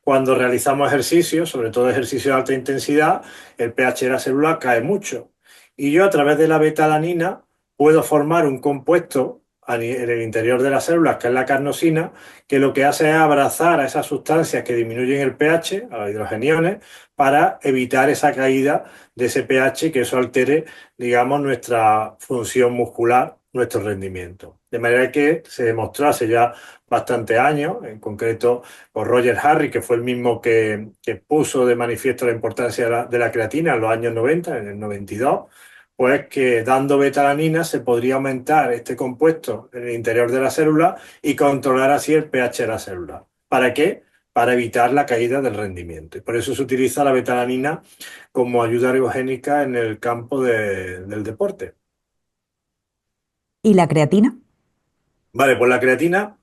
Cuando realizamos ejercicios, sobre todo ejercicios de alta intensidad, el pH de la célula cae mucho. Y yo a través de la betalanina puedo formar un compuesto en el interior de las células, que es la carnosina, que lo que hace es abrazar a esas sustancias que disminuyen el pH, a los hidrogeniones, para evitar esa caída de ese pH y que eso altere, digamos, nuestra función muscular, nuestro rendimiento. De manera que se demostró hace ya bastantes años, en concreto por Roger Harris, que fue el mismo que puso de manifiesto la importancia de la creatina en los años 90, en el 92, pues que dando betalanina se podría aumentar este compuesto en el interior de la célula y controlar así el pH de la célula. ¿Para qué? Para evitar la caída del rendimiento. Y por eso se utiliza la betalanina como ayuda ergogénica en el campo del deporte. ¿Y la creatina? Vale, pues la creatina.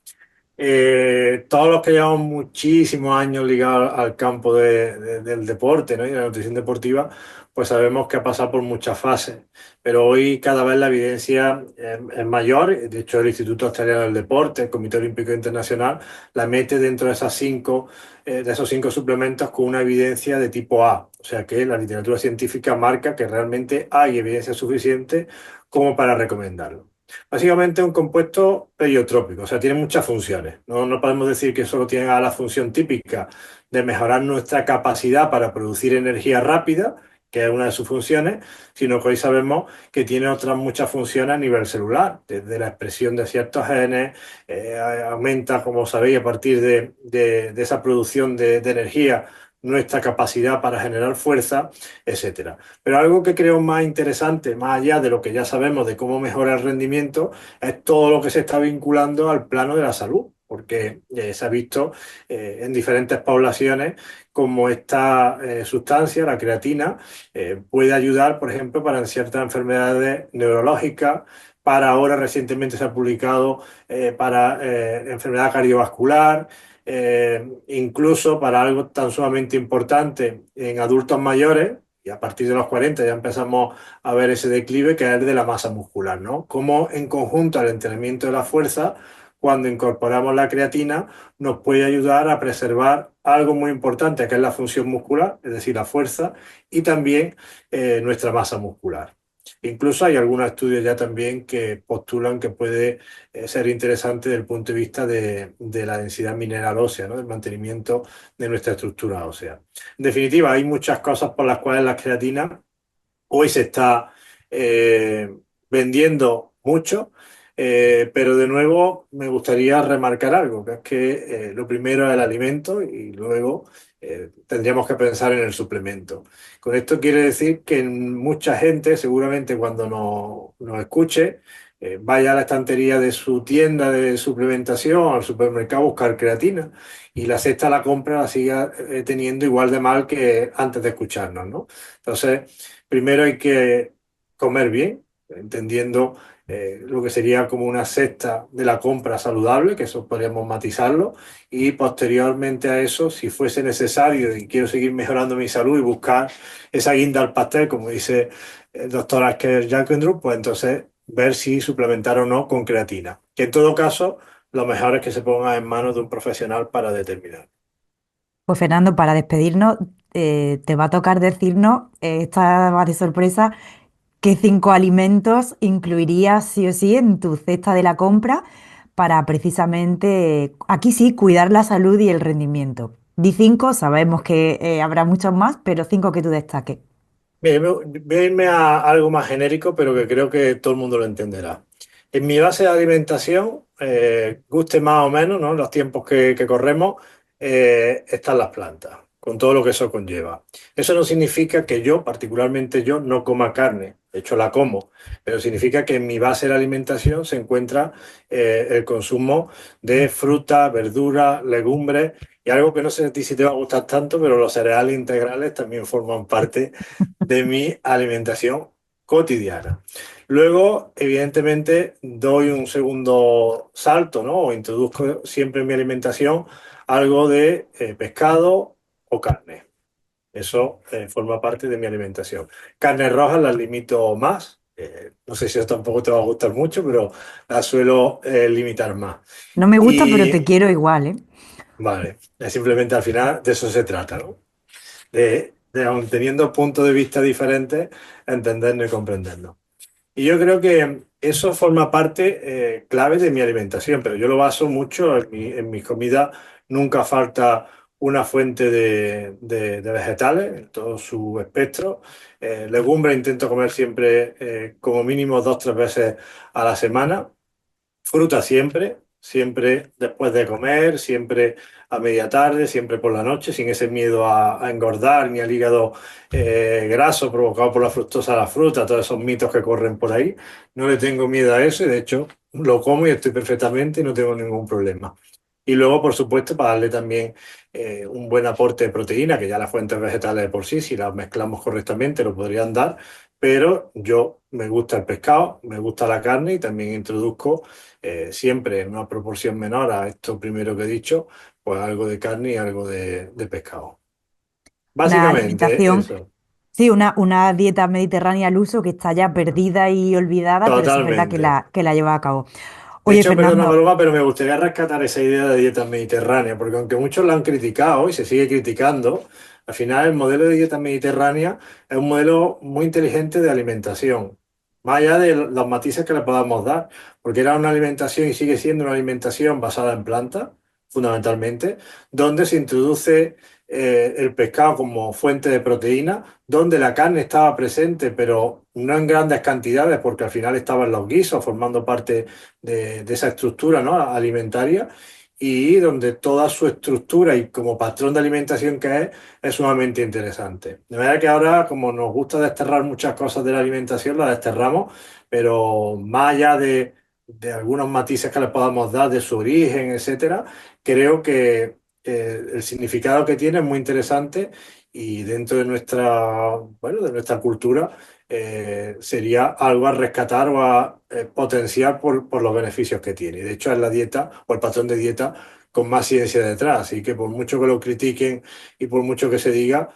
Todos los que llevamos muchísimos años ligados al campo del deporte, ¿no? Y de la nutrición deportiva, pues sabemos que ha pasado por muchas fases. Pero hoy cada vez la evidencia es mayor. De hecho, el Instituto Australiano del Deporte, el Comité Olímpico Internacional, la mete dentro de esos 5 suplementos con una evidencia de tipo A. O sea que la literatura científica marca que realmente hay evidencia suficiente como para recomendarlo. Básicamente es un compuesto pleiotrópico, o sea, tiene muchas funciones. No podemos decir que solo tiene la función típica de mejorar nuestra capacidad para producir energía rápida, que es una de sus funciones, sino que hoy sabemos que tiene otras muchas funciones a nivel celular, desde la expresión de ciertos genes, aumenta, como sabéis, a partir de esa producción de energía nuestra capacidad para generar fuerza, etcétera. Pero algo que creo más interesante, más allá de lo que ya sabemos de cómo mejorar el rendimiento, es todo lo que se está vinculando al plano de la salud, porque se ha visto en diferentes poblaciones cómo esta sustancia, la creatina, puede ayudar, por ejemplo, para ciertas enfermedades neurológicas. Para ahora recientemente se ha publicado para enfermedad cardiovascular, incluso para algo tan sumamente importante en adultos mayores, y a partir de los 40 ya empezamos a ver ese declive que es el de la masa muscular, ¿no? Cómo en conjunto al entrenamiento de la fuerza cuando incorporamos la creatina nos puede ayudar a preservar algo muy importante, que es la función muscular, es decir, la fuerza, y también nuestra masa muscular. Incluso hay algunos estudios ya también que postulan que puede ser interesante desde el punto de vista de la densidad mineral ósea, ¿no? Del mantenimiento de nuestra estructura ósea. En definitiva, hay muchas cosas por las cuales la creatina hoy se está eh, vendiendo mucho, pero de nuevo me gustaría remarcar algo, que es que lo primero es el alimento y luego tendríamos que pensar en el suplemento. Con esto quiere decir que mucha gente seguramente cuando nos escuche vaya a la estantería de su tienda de suplementación, al supermercado a buscar creatina y la cesta la compra la siga teniendo igual de mal que antes de escucharnos, ¿no? Entonces, primero hay que comer bien, entendiendo lo que sería como una cesta de la compra saludable, que eso podríamos matizarlo, y posteriormente a eso, si fuese necesario y quiero seguir mejorando mi salud y buscar esa guinda al pastel, como dice el doctor Asker Jankendrup, pues entonces ver si suplementar o no con creatina. Que en todo caso, lo mejor es que se ponga en manos de un profesional para determinar. Pues Fernando, para despedirnos, te va a tocar decirnos, esta va de sorpresa, qué 5 alimentos incluirías sí o sí en tu cesta de la compra para precisamente, aquí sí, cuidar la salud y el rendimiento. Di 5, sabemos que habrá muchos más, pero 5 que tú destaques. Bien, voy a irme a algo más genérico, pero que creo que todo el mundo lo entenderá. En mi base de alimentación, guste más o menos, ¿no? Los tiempos que corremos, están las plantas, con todo lo que eso conlleva. Eso no significa que yo, particularmente yo, no coma carne. De hecho, la como, pero significa que en mi base de la alimentación se encuentra el consumo de fruta, verduras, legumbres y algo que no sé a ti si te va a gustar tanto, pero los cereales integrales también forman parte de mi alimentación cotidiana. Luego, evidentemente, doy un segundo salto, ¿no? O introduzco siempre en mi alimentación algo de pescado o carne. Eso forma parte de mi alimentación. Carnes rojas las limito más. No sé si eso tampoco te va a gustar mucho, pero las suelo limitar más. No me gusta, pero te Y quiero igual, ¿eh? vale, simplemente al final de eso se trata, ¿no? Aun teniendo puntos de vista diferentes, entendernos y comprendernos. Y yo creo que eso forma parte clave de mi alimentación, pero yo lo baso mucho en mis comidas. Nunca falta una fuente de vegetales en todo su espectro. Legumbres intento comer siempre como mínimo 2 o 3 veces a la semana. Fruta siempre, siempre después de comer, siempre a media tarde, siempre por la noche, sin ese miedo a engordar ni al hígado graso provocado por la fructosa de la fruta, todos esos mitos que corren por ahí. No le tengo miedo a eso y de hecho lo como y estoy perfectamente y no tengo ningún problema. Y luego, por supuesto, para darle también un buen aporte de proteína, que ya las fuentes vegetales de por sí, si las mezclamos correctamente, lo podrían dar, pero yo me gusta el pescado, me gusta la carne y también introduzco siempre en una proporción menor a esto primero que he dicho, pues algo de carne y algo de pescado. Una Básicamente alimentación, eso, sí, una dieta mediterránea al uso que está ya perdida y olvidada, pero sí es verdad totalmente. que la lleva a cabo. De Oye, hecho, perdona, Fernando, Paloma, pero me gustaría rescatar esa idea de dieta mediterránea, porque aunque muchos la han criticado y se sigue criticando, al final el modelo de dieta mediterránea es un modelo muy inteligente de alimentación, más allá de los matices que le podamos dar, porque era una alimentación y sigue siendo una alimentación basada en plantas, fundamentalmente, donde se introduce el pescado como fuente de proteína, donde la carne estaba presente, pero no en grandes cantidades, porque al final estaban los guisos formando parte de esa estructura, ¿no? Alimentaria y donde toda su estructura y como patrón de alimentación que es sumamente interesante. De manera que ahora, como nos gusta desterrar muchas cosas de la alimentación, las desterramos, pero más allá de algunos matices que le podamos dar de su origen, etcétera, creo que el significado que tiene es muy interesante y dentro de nuestra, bueno, de nuestra cultura sería algo a rescatar o a potenciar por los beneficios que tiene. Y de hecho, es la dieta o el patrón de dieta con más ciencia detrás. Así que por mucho que lo critiquen y por mucho que se diga,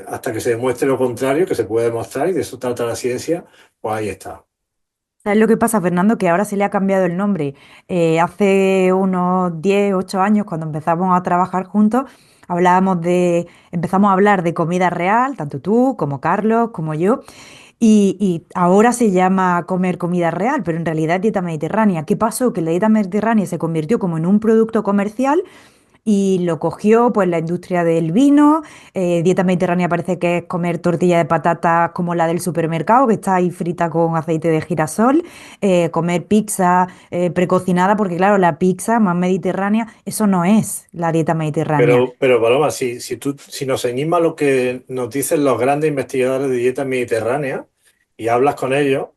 hasta que se demuestre lo contrario, que se puede demostrar, y de eso trata la ciencia, pues ahí está. ¿Sabes lo que pasa, Fernando? Que ahora se le ha cambiado el nombre. Hace unos 10, 8 años, cuando empezamos a trabajar juntos, empezamos a hablar de comida real, tanto tú como Carlos, como yo, y ahora se llama comer comida real, pero en realidad es dieta mediterránea. ¿Qué pasó? Que la dieta mediterránea se convirtió como en un producto comercial y lo cogió pues la industria del vino. Dieta mediterránea parece que es comer tortilla de patatas como la del supermercado, que está ahí frita con aceite de girasol, comer pizza precocinada, porque claro, la pizza más mediterránea, eso no es la dieta mediterránea. Pero Paloma, si nos ceñimos a lo que nos dicen los grandes investigadores de dieta mediterránea y hablas con ellos,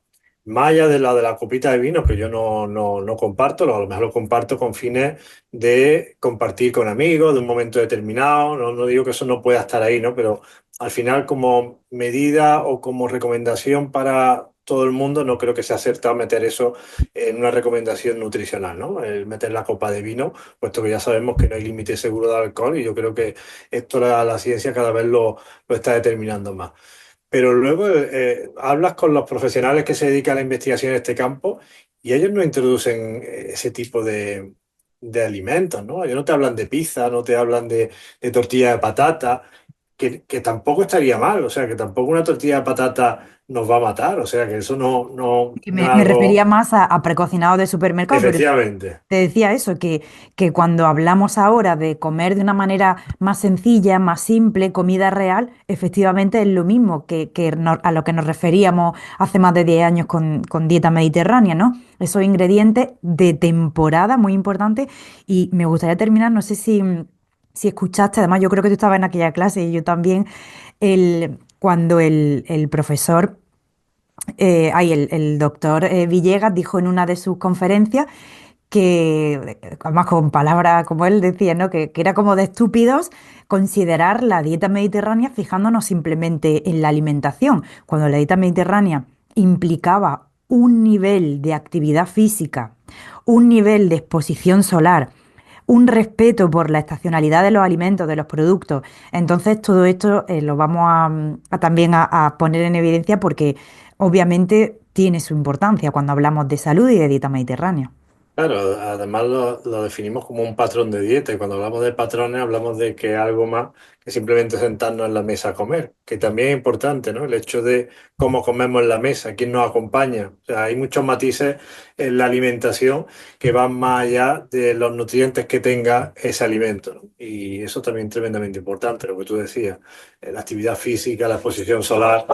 más allá de la copita de vino, que yo no comparto, a lo mejor lo comparto con fines de compartir con amigos, de un momento determinado, no digo que eso no pueda estar ahí, ¿no? Pero al final como medida o como recomendación para todo el mundo, no creo que sea acertado meter eso en una recomendación nutricional, ¿no? El meter la copa de vino, puesto que ya sabemos que no hay límite seguro de alcohol y yo creo que esto la ciencia cada vez lo está determinando más. Pero luego hablas con los profesionales que se dedican a la investigación en este campo y ellos no introducen ese tipo de alimentos, ¿no? Ellos no te hablan de pizza, no te hablan de tortilla de patata, que tampoco estaría mal, o sea, que tampoco una tortilla de patata nos va a matar, o sea, que eso Y no es me refería algo, más a precocinados de supermercado, pero efectivamente. te decía eso, que cuando hablamos ahora de comer de una manera más sencilla, más simple, comida real, efectivamente es lo mismo a lo que nos referíamos hace más de 10 años con dieta mediterránea, ¿no? Esos ingredientes de temporada, muy importante. Y me gustaría terminar, no sé si escuchaste, además yo creo que tú estabas en aquella clase y yo también, cuando el profesor el doctor Villegas dijo en una de sus conferencias que, además con palabras como él decía, ¿no? Que era como de estúpidos considerar la dieta mediterránea fijándonos simplemente en la alimentación, cuando la dieta mediterránea implicaba un nivel de actividad física, un nivel de exposición solar, un respeto por la estacionalidad de los alimentos, de los productos. Entonces, todo esto lo vamos también a poner en evidencia porque obviamente tiene su importancia cuando hablamos de salud y de dieta mediterránea. Claro, además lo definimos como un patrón de dieta y cuando hablamos de patrones hablamos de que algo más que simplemente sentarnos en la mesa a comer, que también es importante, ¿no? El hecho de cómo comemos en la mesa, quién nos acompaña. O sea, hay muchos matices en la alimentación que van más allá de los nutrientes que tenga ese alimento, ¿no? Y eso también es tremendamente importante, lo que tú decías, la actividad física, la exposición solar.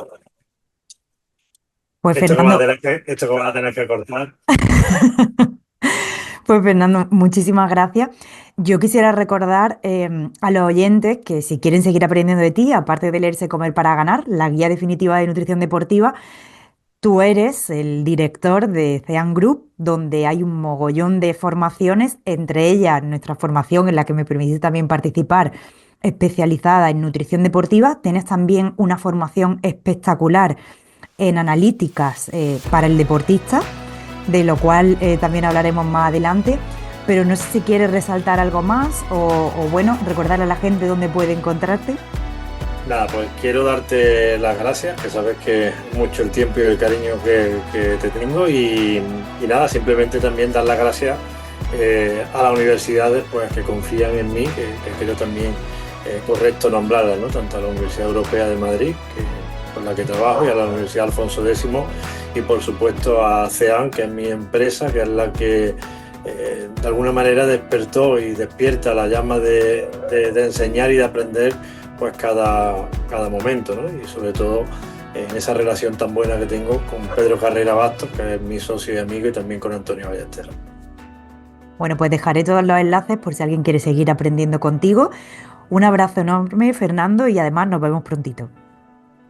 Pues Fernando, Esto que vas a tener que cortar. Pues Fernando, muchísimas gracias. Yo quisiera recordar a los oyentes que si quieren seguir aprendiendo de ti, aparte de leerse Comer para Ganar, la guía definitiva de nutrición deportiva, tú eres el director de CEAN Group, donde hay un mogollón de formaciones, entre ellas nuestra formación en la que me permitiste también participar, especializada en nutrición deportiva. Tienes también una formación espectacular en analíticas para el deportista, de lo cual también hablaremos más adelante. Pero no sé si quieres resaltar algo más o bueno, recordarle a la gente dónde puede encontrarte. Nada, pues quiero darte las gracias, que sabes que es mucho el tiempo y el cariño que te tengo y nada, simplemente también dar las gracias a las universidades pues, que confían en mí, que creo también correcto nombrarlas, ¿no? Tanto a la Universidad Europea de Madrid, con la que trabajo, y a la Universidad Alfonso X, y por supuesto a CEAN, que es mi empresa, que es la que de alguna manera despertó y despierta la llama de enseñar y de aprender pues cada momento, ¿no? Y sobre todo en esa relación tan buena que tengo con Pedro Carrera Bastos, que es mi socio y amigo, y también con Antonio Ballester. Bueno, pues dejaré todos los enlaces por si alguien quiere seguir aprendiendo contigo. Un abrazo enorme, Fernando, y además nos vemos prontito.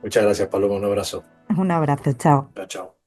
Muchas gracias, Paloma, un abrazo. Un abrazo, chao. Chao, chao.